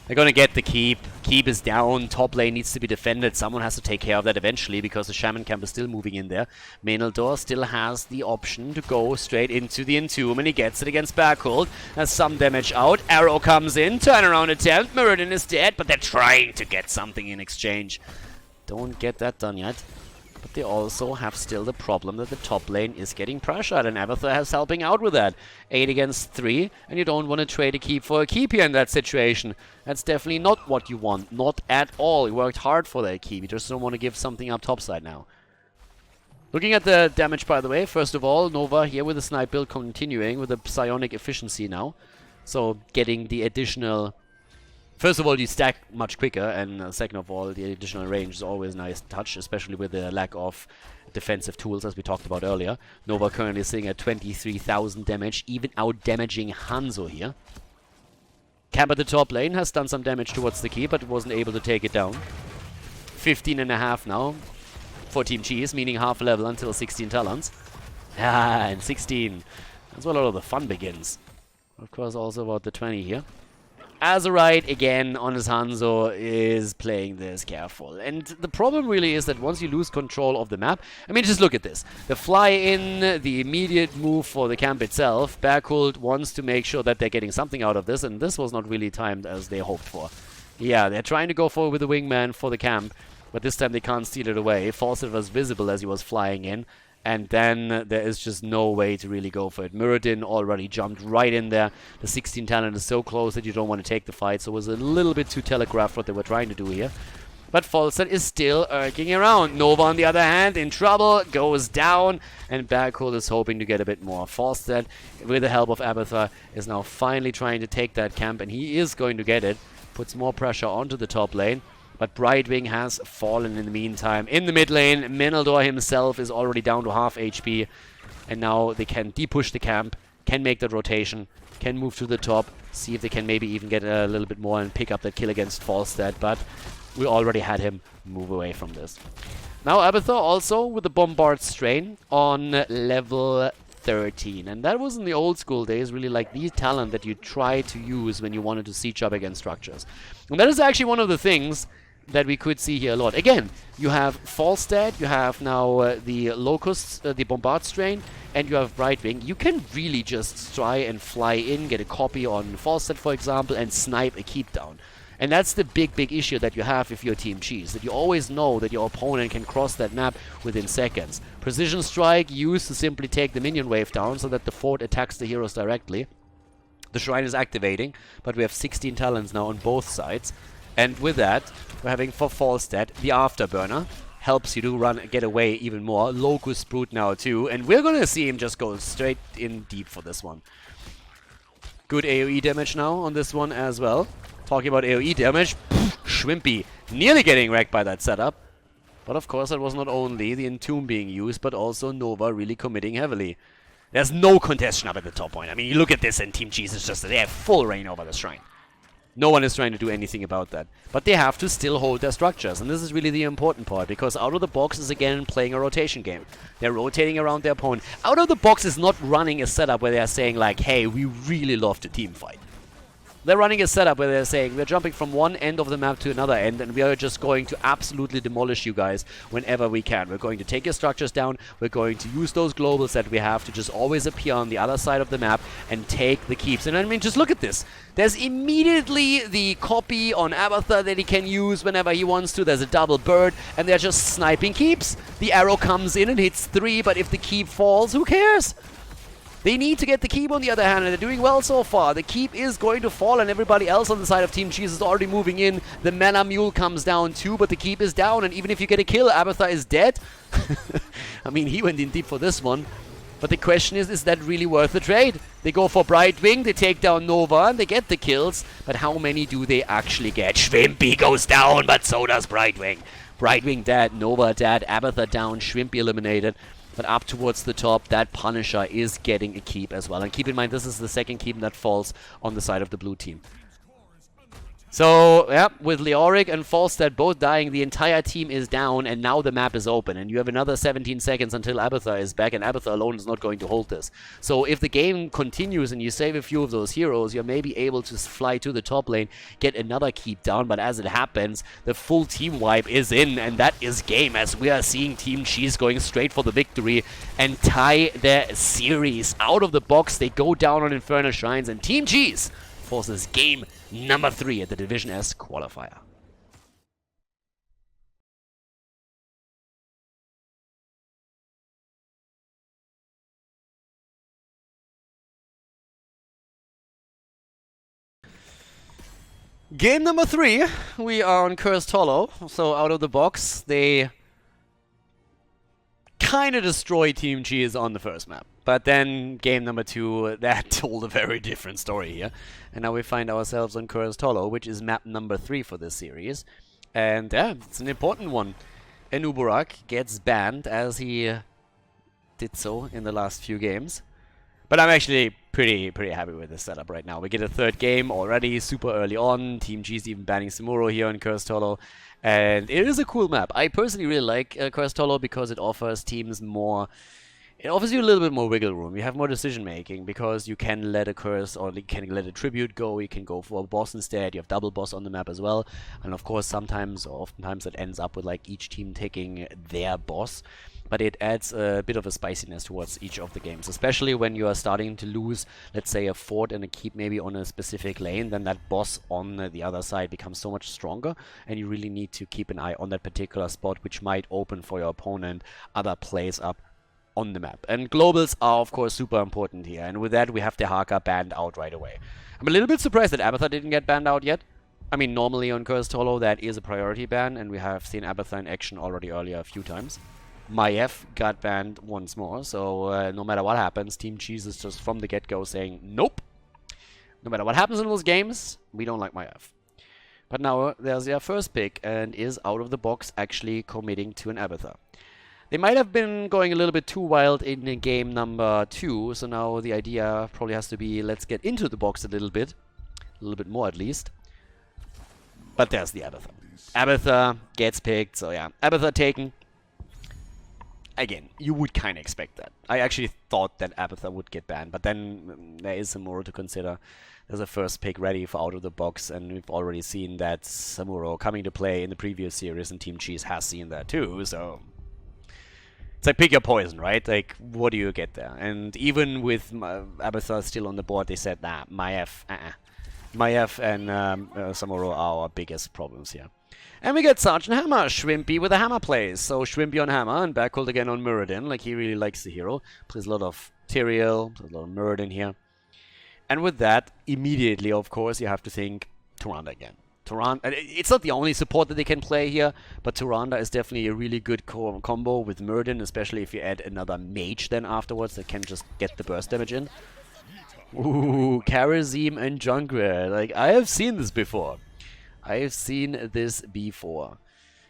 They're going to get the keep. Keep is down. Top lane needs to be defended. Someone has to take care of that eventually because the Shaman camp is still moving in there. Menaldor still has the option to go straight into the Entomb, and he gets it against Backhold. Has some damage out. Arrow comes in. Turnaround attempt. Muradin is dead, but they're trying to get something in exchange. Don't get that done yet. But they also have still the problem that the top lane is getting pressured, and Abathur is helping out with that. 8 against 3, and you don't want to trade a keep for a keep here in that situation. That's definitely not what you want. Not at all. You worked hard for that keep. You just don't want to give something up topside now. Looking at the damage, by the way, first of all, Nova here with the snipe build continuing with the psionic efficiency now. So getting the additional... First of all, you stack much quicker, and second of all, the additional range is always a nice touch, especially with the lack of defensive tools, as we talked about earlier. Nova currently sitting at 23,000 damage, even out-damaging Hanzo here. Camp at the top lane has done some damage towards the keep, but wasn't able to take it down. 15.5 now for Team Cheese, meaning half level until 16 talents. Ah, and 16. That's where a lot of the fun begins. Of course, also about the 20 here. Azurite, again, on his Hanzo, is playing this careful. And the problem really is that once you lose control of the map... I mean, just look at this. The fly-in, the immediate move for the camp itself. Backhold wants to make sure that they're getting something out of this, and this was not really timed as they hoped for. Yeah, they're trying to go forward with the wingman for the camp, but this time they can't steal it away. Fawcett was visible as he was flying in. And then there is just no way to really go for it. Muradin already jumped right in there. The 16 talent is so close that you don't want to take the fight. So it was a little bit too telegraphed what they were trying to do here. But Fawcett is still irking around. Nova, on the other hand, in trouble, goes down. And Backhold is hoping to get a bit more. Fawcett, with the help of Abathur, is now finally trying to take that camp. And he is going to get it. Puts more pressure onto the top lane. But Brightwing has fallen in the meantime. In the mid lane, Menaldor himself is already down to half HP. And now they can depush the camp, can make that rotation, can move to the top, see if they can maybe even get a little bit more and pick up that kill against Falstad. But we already had him move away from this. Now Abathur also with the Bombard Strain on level 13. And that was in the old school days really like the talent that you try to use when you wanted to siege up against structures. And that is actually one of the things that we could see here a lot. Again, you have Falstad, you have now the Locusts, the Bombard Strain, and you have Brightwing. You can really just try and fly in, get a copy on Falstad, for example, and snipe a keep down. And that's the big issue that you have if you're Team Cheese, that you always know that your opponent can cross that map within seconds. Precision Strike used to simply take the minion wave down so that the fort attacks the heroes directly. The Shrine is activating, but we have 16 talents now on both sides. And with that, we're having for Falstad the Afterburner. Helps you to get away even more. Locust Brute now too. And we're going to see him just go straight in deep for this one. Good AoE damage now on this one as well. Talking about AoE damage, Schwimpy nearly getting wrecked by that setup. But of course that was not only the Entomb being used, but also Nova really committing heavily. There's no contestation up at the top point. I mean, you look at this and Team Cheese is just, they have full reign over the Shrine. No one is trying to do anything about that. But they have to still hold their structures. And this is really the important part. Because out of the box is again playing a rotation game. They're rotating around their opponent. Out of the box is not running a setup where they're saying like, hey, we really love the team fight. They're running a setup where they're saying we're jumping from one end of the map to another end, and we are just going to absolutely demolish you guys whenever we can. We're going to take your structures down. We're going to use those globals that we have to just always appear on the other side of the map and take the keeps. And I mean, just look at this. There's immediately the copy on Abathur that he can use whenever he wants to. There's a double bird, and they're just sniping keeps. The arrow comes in and hits 3, but if the keep falls, who cares? They need to get the keep on the other hand, and they're doing well so far. The keep is going to fall, and everybody else on the side of Team Cheese is already moving in. The mana mule comes down too, but the keep is down, and even if you get a kill, Abathur is dead. I mean, he went in deep for this one. But the question is that really worth the trade? They go for Brightwing, they take down Nova, and they get the kills. But how many do they actually get? Shrimpy goes down, but so does Brightwing. Brightwing dead, Nova dead, Abathur down, Shrimpy eliminated. But up towards the top, that Punisher is getting a keep as well. And keep in mind, this is the second keep that falls on the side of the blue team. So, yeah, with Leoric and Falstad both dying, the entire team is down, and now the map is open. And you have another 17 seconds until Abathur is back, and Abathur alone is not going to hold this. So if the game continues and you save a few of those heroes, you're maybe able to fly to the top lane, get another keep down, but as it happens, the full team wipe is in, and that is game, as we are seeing Team Cheese going straight for the victory and tie their series. Out of the box, they go down on Infernal Shrines, and Team Cheese forces game number 3 at the Division S qualifier. Game number 3, we are on Cursed Hollow. So out of the box, they kind of destroy Team Cheese on the first map. But then game number 2, that told a very different story here. And now we find ourselves on Cursed Hollow, which is map number 3 for this series. And yeah, it's an important one. Enuburak gets banned as he did so in the last few games. But I'm actually pretty happy with this setup right now. We get a third game already, super early on. Team G's even banning Samuro here on Cursed Hollow. And it is a cool map. I personally really like Cursed Hollow because it offers teams more... It offers you a little bit more wiggle room. You have more decision making because you can let a curse or you can let a tribute go. You can go for a boss instead. You have double boss on the map as well. And of course, sometimes or oftentimes it ends up with like each team taking their boss. But it adds a bit of a spiciness towards each of the games, especially when you are starting to lose, let's say, a fort and a keep maybe on a specific lane. Then that boss on the other side becomes so much stronger, and you really need to keep an eye on that particular spot, which might open for your opponent other plays up on the map. And globals are, of course, super important here. And with that, we have the Haka banned out right away. I'm a little bit surprised that Abathur didn't get banned out yet. I mean, normally on Cursed Hollow, that is a priority ban, and we have seen Abathur in action already earlier a few times. Maiev got banned once more, so no matter what happens, Team Cheese is just from the get-go saying, nope. No matter what happens in those games, we don't like Maiev. But now there's their first pick, and is out of the box actually committing to an Abathur. They might have been going a little bit too wild in game number 2, so now the idea probably has to be, let's get into the box a little bit more at least. But there's the Abathur. Abathur gets picked, so yeah, Abathur taken. Again, you would kind of expect that. I actually thought that Abathur would get banned, but then there is Samuro to consider. There's a first pick ready for out of the box, and we've already seen that Samuro coming to play in the previous series, and Team Cheese has seen that too, so... It's like pick your poison, right? Like, what do you get there? And even with Abathur still on the board, they said, nah, Maiev, Maiev and Samuro are our biggest problems here. And we get Sergeant Hammer, Shrimpy with a hammer plays. So Shrimpy on hammer and Backhold again on Muradin. Like, he really likes the hero. Plays a lot of Tyrael, a lot of Muradin here. And with that, immediately, of course, you have to think Tyrande again. Tyrande, it's not the only support that they can play here, but Tyrande is definitely a really good combo with Muradin, especially if you add another mage then afterwards that can just get the burst damage in. Ooh, Kharazim and Jungler. Like, I have seen this before. I've seen this before.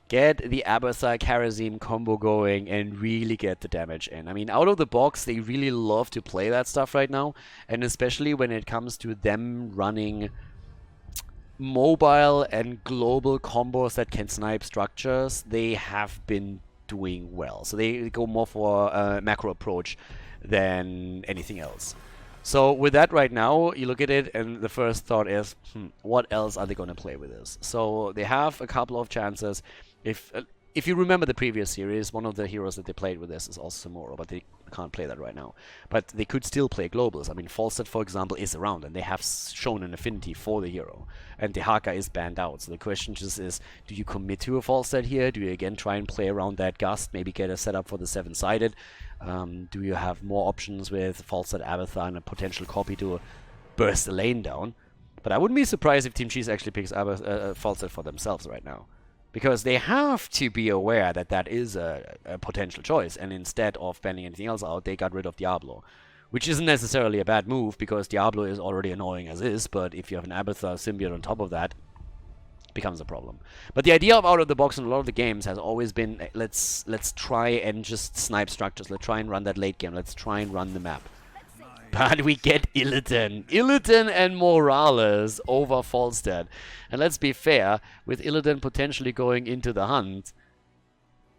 Get the Abathur Kharazim combo going and really get the damage in. I mean, out of the box, they really love to play that stuff right now. And especially when it comes to them running mobile and global combos that can snipe structures, they have been doing well. So they go more for a macro approach than anything else. So with that right now, you look at it and the first thought is, what else are they going to play with this? So they have a couple of chances. If you remember the previous series, one of the heroes that they played with this is also Samuro, but they can't play that right now. But they could still play globals. I mean, Falstad, for example, is around, and they have shown an affinity for the hero. And the Haka is banned out. So the question just is, do you commit to a Falstad here? Do you again try and play around that Gust? Maybe get a setup for the 7-sided? Do you have more options with Falstad, Abathar, and a potential copy to burst the lane down? But I wouldn't be surprised if Team Cheese actually picks Falstad for themselves right now. Because they have to be aware that that is a potential choice, and instead of banning anything else out, they got rid of Diablo. Which isn't necessarily a bad move, because Diablo is already annoying as is, but if you have an Abathar symbiote on top of that, it becomes a problem. But the idea of out of the box in a lot of the games has always been, let's try and just snipe structures, let's try and run that late game, let's try and run the map. But we get Illidan and Morales over Falstad. And let's be fair, with Illidan potentially going into the hunt,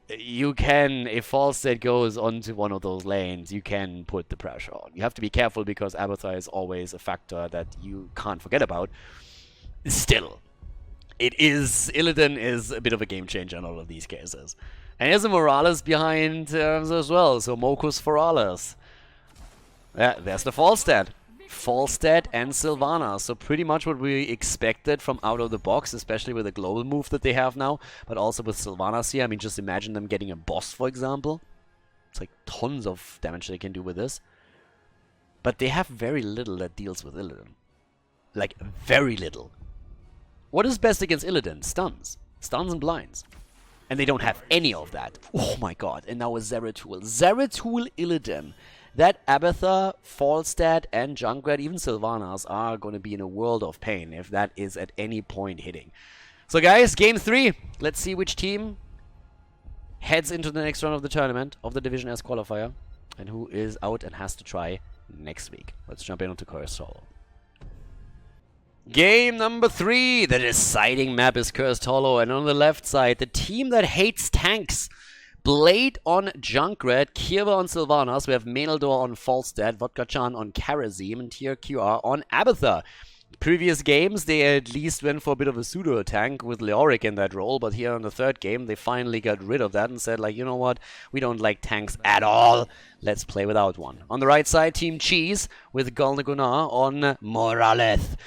you can, if Falstad goes onto one of those lanes, you can put the pressure on. You have to be careful because Abathar is always a factor that you can't forget about. Still, Illidan is a bit of a game changer in all of these cases. And here's a Morales behind as well, so Mocus Forales. Yeah, there's the Falstad. Falstad and Sylvana. So pretty much what we expected from out of the box, especially with the global move that they have now, but also with Sylvanas here. I mean, just imagine them getting a boss, for example. It's like tons of damage they can do with this. But they have very little that deals with Illidan. Like, very little. What is best against Illidan? Stuns. Stuns and blinds. And they don't have any of that. Oh my god. And now a Zeratul. Zeratul Illidan. That Abathar, Falstad, and Junkrat, even Sylvanas, are going to be in a world of pain if that is at any point hitting. So guys, game 3. Let's see which team heads into the next round of the tournament, of the Division S qualifier, and who is out and has to try next week. Let's jump in onto Cursed Hollow. Game number 3. The deciding map is Cursed Hollow, and on the left side, the team that hates tanks. Blade on Junkrat, Kirva on Sylvanas, we have Menaldor on Falstad, Vodka-chan on Karazim, and TRQR on Abathar. Previous games, they at least went for a bit of a pseudo-tank with Leoric in that role, but here in the third game, they finally got rid of that and said, like, you know what, we don't like tanks at all, let's play without one. On the right side, Team Cheese with Galnagunar on Morales.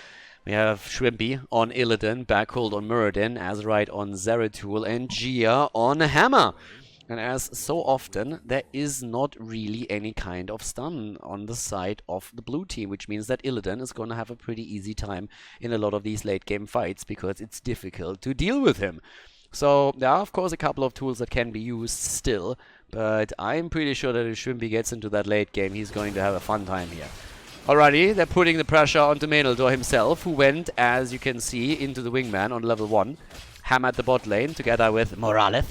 We have Shrimpy on Illidan, Backhold on Muradin, Azerite on Zeratul, and Gia on Hammer. And as so often, there is not really any kind of stun on the side of the blue team, which means that Illidan is going to have a pretty easy time in a lot of these late game fights because it's difficult to deal with him. So there are of course a couple of tools that can be used still, but I'm pretty sure that if Shrimpy gets into that late game, he's going to have a fun time here. Alrighty, they're putting the pressure onto Menaldor himself, who went, as you can see, into the wingman on level 1. Ham at the bot lane together with Morales.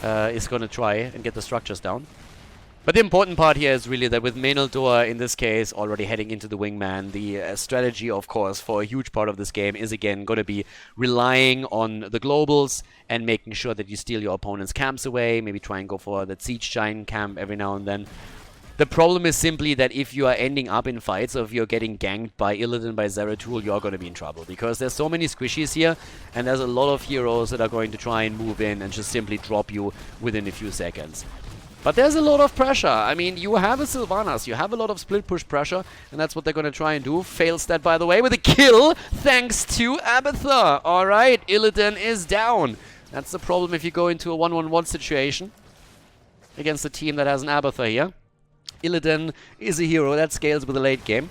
Is going to try and get the structures down. But the important part here is really that with Menaldor, in this case, already heading into the wingman, the strategy, of course, for a huge part of this game is, again, going to be relying on the globals and making sure that you steal your opponent's camps away, maybe try and go for that Siege Giant camp every now and then. The problem is simply that if you are ending up in fights, or if you're getting ganked by Illidan, by Zeratul, you're going to be in trouble. Because there's so many squishies here, and there's a lot of heroes that are going to try and move in and just simply drop you within a few seconds. But there's a lot of pressure. I mean, you have a Sylvanas, you have a lot of split push pressure, and that's what they're going to try and do. Fails that, by the way, with a kill, thanks to Abathar. Alright, Illidan is down. That's the problem if you go into a 1-1-1 situation against a team that has an Abathar here. Illidan is a hero that scales with the late game.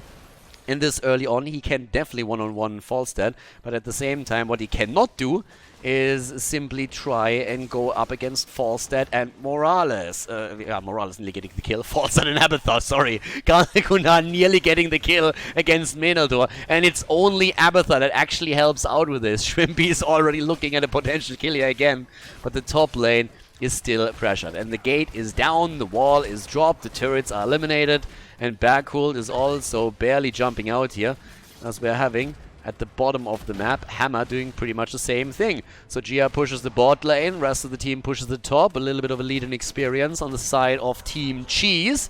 In this early on, he can definitely one-on-one Falstad, but at the same time, what he cannot do is simply try and go up against Falstad and Morales. Morales nearly getting the kill. Falstad and Abathar, sorry. Galnagunar nearly getting the kill against Menaldor, and it's only Abathar that actually helps out with this. Shrimpy is already looking at a potential kill here again, but the top lane is still pressured, and the gate is down, the wall is dropped, the turrets are eliminated, and Backhold is also barely jumping out here, as we're having at the bottom of the map Hammer doing pretty much the same thing. So Gia pushes the bot lane, rest of the team pushes the top, a little bit of a lead in experience on the side of Team Cheese,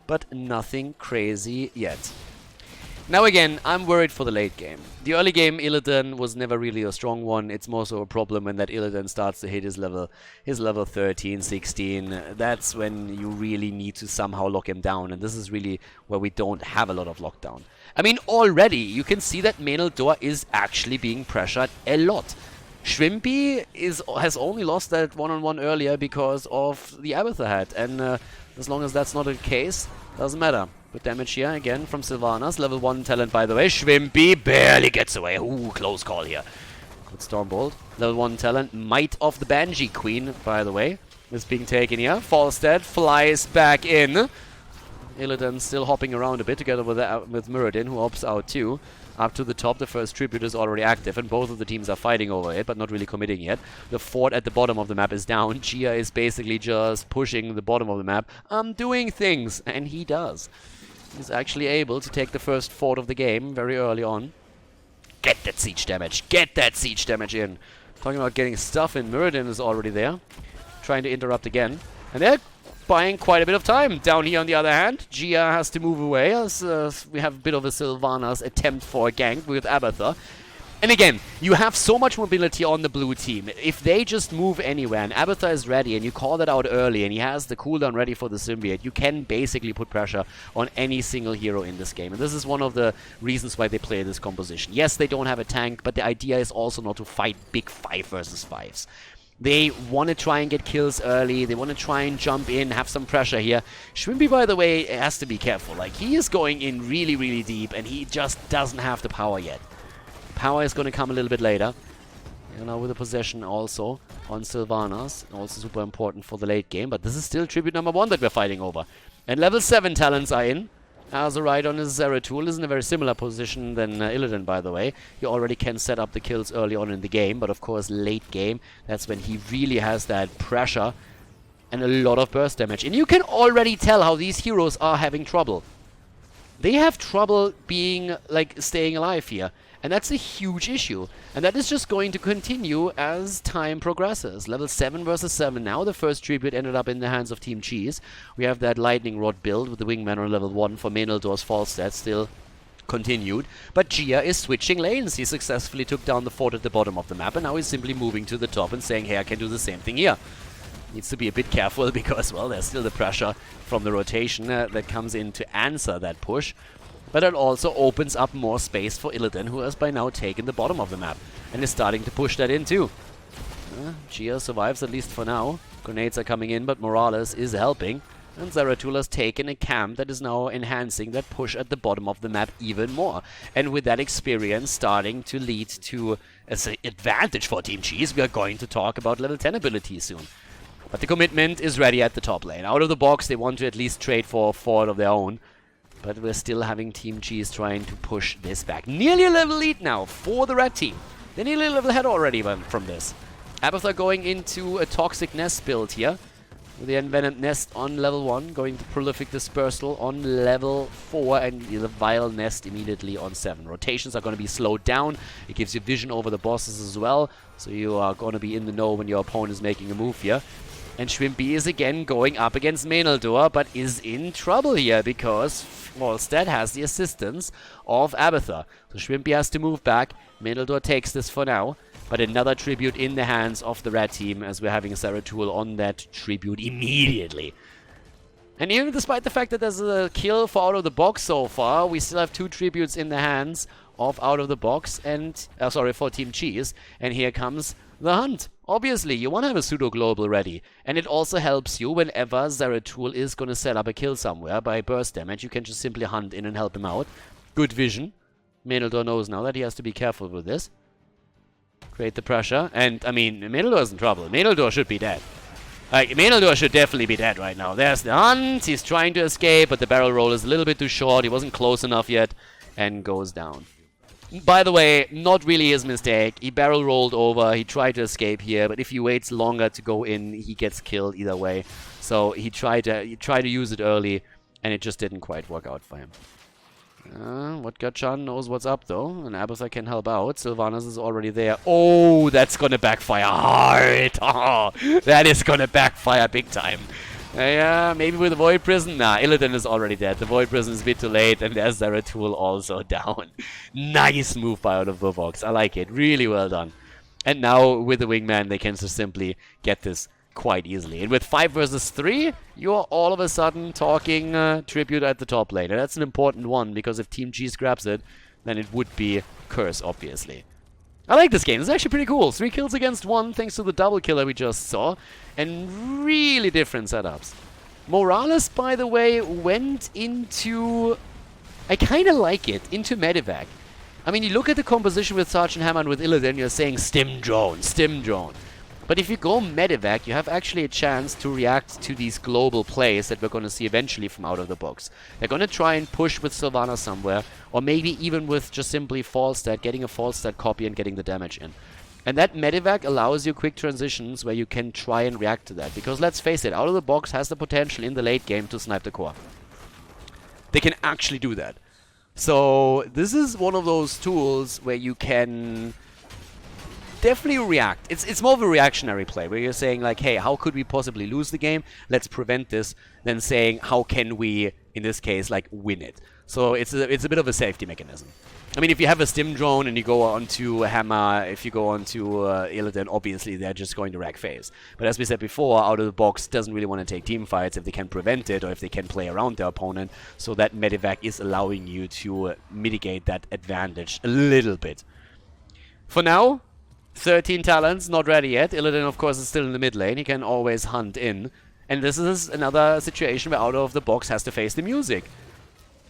but nothing crazy yet. Now again, I'm worried for the late game. The early game, Illidan was never really a strong one. It's more so a problem when that Illidan starts to hit his level 13, 16. That's when you really need to somehow lock him down, and this is really where we don't have a lot of lockdown. I mean, already you can see that Meneldor is actually being pressured a lot. Shrimpy has only lost that one-on-one earlier because of the Abathur hat, and as long as that's not the case, doesn't matter. Good damage here again from Sylvanas. Level 1 talent, by the way. Shrimpy barely gets away. Ooh, close call here. Good Stormbolt. Level 1 talent. Might of the Banshee Queen, by the way, is being taken here. Falstead flies back in. Illidan still hopping around a bit together with Muradin, who opts out too. Up to the top, the first tribute is already active, and both of the teams are fighting over it, but not really committing yet. The fort at the bottom of the map is down. Gia is basically just pushing the bottom of the map. I'm doing things, and he does. He's actually able to take the first fort of the game very early on. Get that siege damage. Get that siege damage in. Talking about getting stuff in, Muradin is already there. Trying to interrupt again. And they're buying quite a bit of time. Down here on the other hand, Gia has to move away as we have a bit of a Sylvanas attempt for a gank with Abathur. And again, you have so much mobility on the blue team. If they just move anywhere and Abathur is ready and you call that out early and he has the cooldown ready for the symbiote, you can basically put pressure on any single hero in this game. And this is one of the reasons why they play this composition. Yes, they don't have a tank, but the idea is also not to fight big 5 versus 5s. They want to try and get kills early. They want to try and jump in, have some pressure here. Shrimpy, by the way, has to be careful. Like, he is going in really, really deep, and he just doesn't have the power yet. Power is going to come a little bit later. You know, with the possession also on Sylvanas. Also super important for the late game. But this is still tribute number 1 that we're fighting over. And level 7 talents are in. Azerite on his Zeratul is in a very similar position than Illidan, by the way. He already can set up the kills early on in the game. But of course, late game, that's when he really has that pressure and a lot of burst damage. And you can already tell how these heroes are having trouble. They have trouble being, like, staying alive here. And that's a huge issue. And that is just going to continue as time progresses. Level 7 versus 7 now. The first tribute ended up in the hands of Team Cheese. We have that Lightning Rod build with the Wingman on level 1 for Meneldor's Falstad still continued. But Gia is switching lanes. He successfully took down the fort at the bottom of the map. And now he's simply moving to the top and saying, hey, I can do the same thing here. Needs to be a bit careful because, well, there's still the pressure from the rotation that comes in to answer that push. But it also opens up more space for Illidan, who has by now taken the bottom of the map and is starting to push that in too. Gia survives, at least for now. Grenades are coming in, but Morales is helping. And Zeratul has taken a camp that is now enhancing that push at the bottom of the map even more. And with that experience starting to lead to an advantage for Team Cheese, we are going to talk about level 10 abilities soon. But the commitment is ready at the top lane. Out of the box, they want to at least trade for a fort of their own. But we're still having Team Cheese trying to push this back. Nearly a level lead now for the red team. They're nearly a level ahead already from this. Abathur going into a Toxic Nest build here. With the Envenomed Nest on level 1. Going to Prolific Dispersal on level 4. And the Vile Nest immediately on 7. Rotations are going to be slowed down. It gives you vision over the bosses as well. So you are going to be in the know when your opponent is making a move here. And Shrimpy is again going up against Meneldor, but is in trouble here because Falstad has the assistance of Abathur. So Shrimpy has to move back. Meneldor takes this for now, but another tribute in the hands of the red team as we're having Zeratul on that tribute immediately. And even despite the fact that there's a kill for Out of the Box so far, we still have 2 tributes in the hands of Out of the Box and, for Team Cheese. And here comes the hunt. Obviously, you want to have a pseudo-global ready. And it also helps you whenever Zeratul is going to set up a kill somewhere by burst damage. You can just simply hunt in and help him out. Good vision. Meneldor knows now that he has to be careful with this. Create the pressure. And, I mean, Meneldor's in trouble. Meneldor should be dead. Like, Meneldor should definitely be dead right now. There's the hunt. He's trying to escape, but the barrel roll is a little bit too short. He wasn't close enough yet. And goes down. By the way, not really his mistake. He barrel rolled over. He tried to escape here, but if he waits longer to go in, he gets killed either way. So he tried to use it early, and it just didn't quite work out for him. Wodka-chan knows what's up though, and Abathur can help out. Sylvanas is already there. Oh, that's gonna backfire hard. Oh, that is gonna backfire big time. Yeah, maybe with the Void Prison. Nah, Illidan is already dead. The Void Prison is a bit too late, and there's Zeratul also down. Nice move by out of the box. I like it. Really well done. And now, with the Wingman, they can just simply get this quite easily. And with 5 versus 3, you're all of a sudden talking Tribute at the top lane. And that's an important one, because if Team Cheese grabs it, then it would be Curse, obviously. I like this game. It's actually pretty cool. 3 kills against 1 thanks to the double killer we just saw. And really different setups. Morales, by the way, went into... I kind of like it. Into Medivac. I mean, you look at the composition with Sergeant Hammer and with Illidan, you're saying Stim Drone, Stim Drone. But if you go Medivac, you have actually a chance to react to these global plays that we're going to see eventually from out of the box. They're going to try and push with Sylvanas somewhere, or maybe even with just simply Falstad, getting a Falstad copy and getting the damage in. And that Medivac allows you quick transitions where you can try and react to that. Because let's face it, out of the box has the potential in the late game to snipe the core. They can actually do that. So this is one of those tools where you can definitely react. It's more of a reactionary play where you're saying like, hey, how could we possibly lose the game? Let's prevent this. Than saying, how can we, in this case, like win it? So it's a bit of a safety mechanism. I mean, if you have a Stim Drone and you go onto Hammer, if you go onto Illidan, obviously they're just going to rack phase. But as we said before, out of the box doesn't really want to take team fights if they can prevent it or if they can play around their opponent. So that Medivac is allowing you to mitigate that advantage a little bit. For now, 13 talents, not ready yet. Illidan, of course, is still in the mid lane. He can always hunt in. And this is another situation where out of the box has to face the music.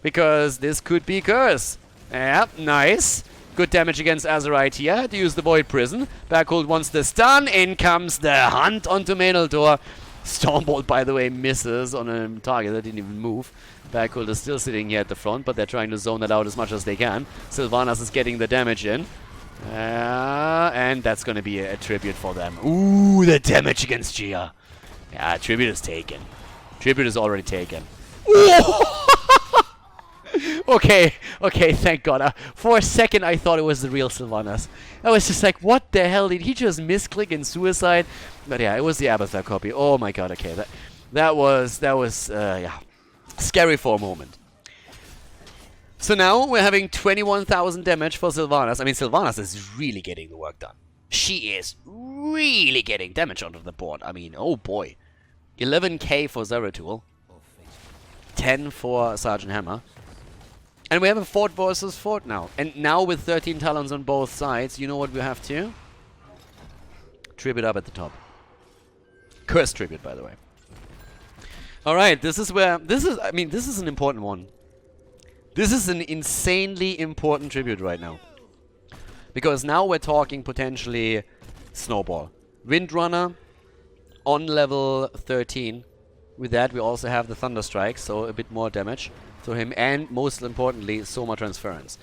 Because this could be Curse. Yep, nice. Good damage against Azerite here. Had to use the Void Prison. Backhold wants the stun. In comes the hunt onto Menaldor. Stormbolt, by the way, misses on a target that didn't even move. Backhold is still sitting here at the front, but they're trying to zone that out as much as they can. Sylvanas is getting the damage in. And that's going to be a tribute for them. Ooh, the damage against Gia. Yeah, tribute is taken. Tribute is already taken. Okay, thank God. For a second, I thought it was the real Sylvanas. I was just like, what the hell? Did he just misclick in suicide? But yeah, it was the Abathar copy. Oh my God, okay. That was yeah, scary for a moment. So now we're having 21,000 damage for Sylvanas. I mean, Sylvanas is really getting the work done. She is really getting damage onto the board. I mean, oh boy. 11k for Zeratul. 10 for Sergeant Hammer. And we have a fort versus fort now. And now with 13 talents on both sides, you know what we have to? Tribute up at the top. Curse tribute, by the way. Alright, this is where... this is an important one. This is an insanely important tribute right now. Because now we're talking potentially Snowball. Windrunner on level 13. With that we also have the Thunder Strike, so a bit more damage to him. And most importantly, Soma Transference.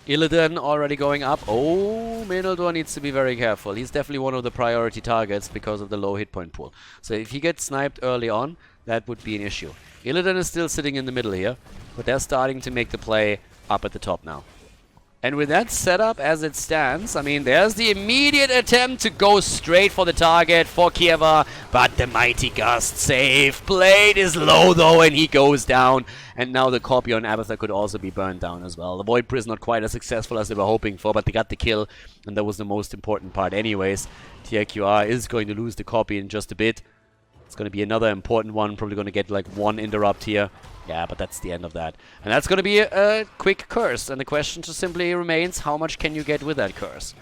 Illidan already going up. Oh, Menaldor needs to be very careful. He's definitely one of the priority targets because of the low hit point pool. So if he gets sniped early on, that would be an issue. Illidan is still sitting in the middle here, but they're starting to make the play up at the top now. And with that setup as it stands, I mean, there's the immediate attempt to go straight for the target for Kieva, but the Mighty Gust save. Blade is low though, and he goes down. And now the copy on Abathar could also be burned down as well. The Void Prison not quite as successful as they were hoping for, but they got the kill, and that was the most important part anyways. TRQR is going to lose the copy in just a bit. It's going to be another important one, probably going to get like one interrupt here. Yeah, but that's the end of that. And that's going to be a quick curse. And the question just simply remains, how much can you get with that curse?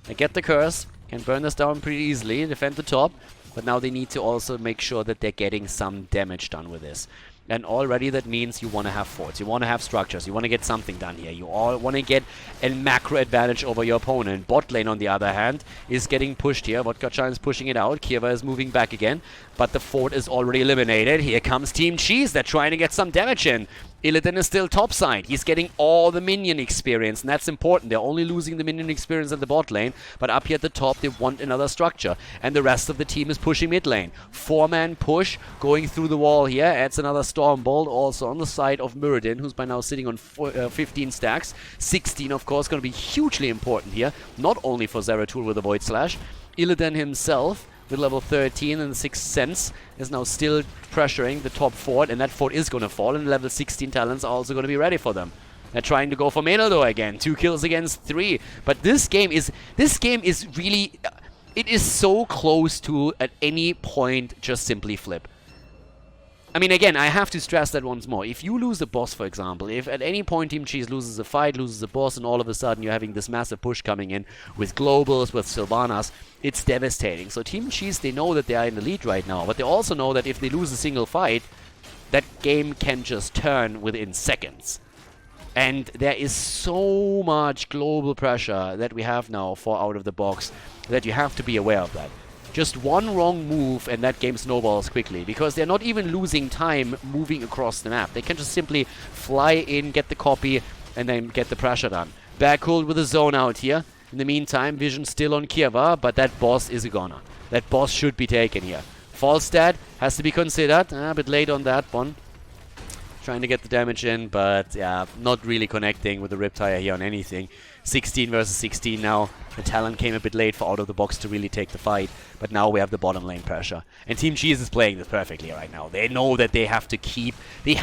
They get the curse, can burn this down pretty easily, defend the top. But now they need to also make sure that they're getting some damage done with this. And already that means you want to have forts, you want to have structures, you want to get something done here. You all want to get a macro advantage over your opponent. Bot lane, on the other hand, is getting pushed here. Vodka-chan is pushing it out. Kieva is moving back again. But the fort is already eliminated. Here comes Team Cheese. They're trying to get some damage in. Illidan is still topside. He's getting all the minion experience, and that's important. They're only losing the minion experience at the bot lane, but up here at the top, they want another structure. And the rest of the team is pushing mid lane. 4-man push, going through the wall here. Adds another Stormbolt, also on the side of Muradin, who's by now sitting on 15 stacks. 16, of course, going to be hugely important here. Not only for Zeratul with the Void Slash. Illidan himself with level 13, and the Sixth Sense is now still pressuring the top fort, and that fort is going to fall, and level 16 talents are also going to be ready for them. They're trying to go for Khaldor again. 2 kills against 3. But this game is really... It is so close to, at any point, just simply flip. I mean, again, I have to stress that once more. If you lose a boss, for example, if at any point Team Cheese loses a fight, loses a boss, and all of a sudden you're having this massive push coming in with globals, with Sylvanas, it's devastating. So Team Cheese, they know that they are in the lead right now, but they also know that if they lose a single fight, that game can just turn within seconds. And there is so much global pressure that we have now for out of the box that you have to be aware of that. Just one wrong move and that game snowballs quickly, because they're not even losing time moving across the map. They can just simply fly in, get the copy, and then get the pressure done. Backhold with a zone out here. In the meantime, Vision still on Kirva, but that boss is a goner. That boss should be taken here. Falstad has to be considered. A bit late on that one. Trying to get the damage in, but yeah, not really connecting with the Riptire here on anything. 16 versus 16 now. The Talon came a bit late for out of the box to really take the fight, but now we have the bottom lane pressure. And Team Cheese is playing this perfectly right now. They know that they have to keep the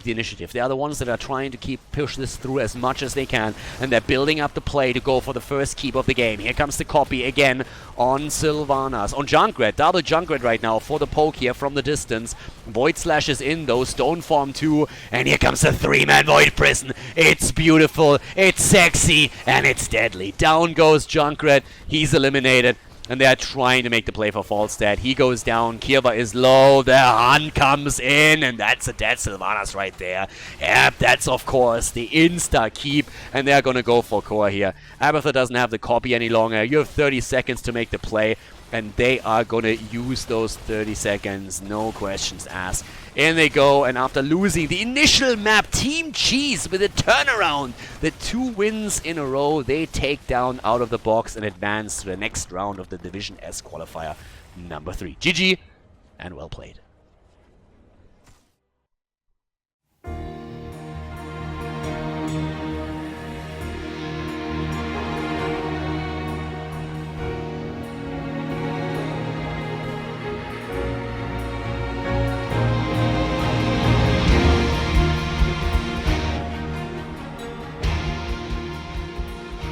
initiative. They are the ones that are trying to push this through as much as they can, and they're building up the play to go for the first keep of the game. Here comes the copy again on Sylvanas. On Junkrat, double Junkrat right now for the poke here from the distance. Void Slash is in though, Stone Form 2, and here comes the 3-man Void Prison. It's beautiful, it's sexy, and it's deadly. Down goes Junkrat, he's eliminated, and they're trying to make the play for Falstad. He goes down, Kirva is low, the Hunt comes in, and that's a dead Sylvanas right there. Yep, that's of course the insta-keep, and they're gonna go for core here. Abathur doesn't have the copy any longer. You have 30 seconds to make the play, and they are gonna use those 30 seconds, no questions asked. In they go, and after losing the initial map, Team Cheese with a turnaround, the 2 wins in a row, they take down out of the box and advance to the next round of the Division S qualifier number 3. GG, and well played.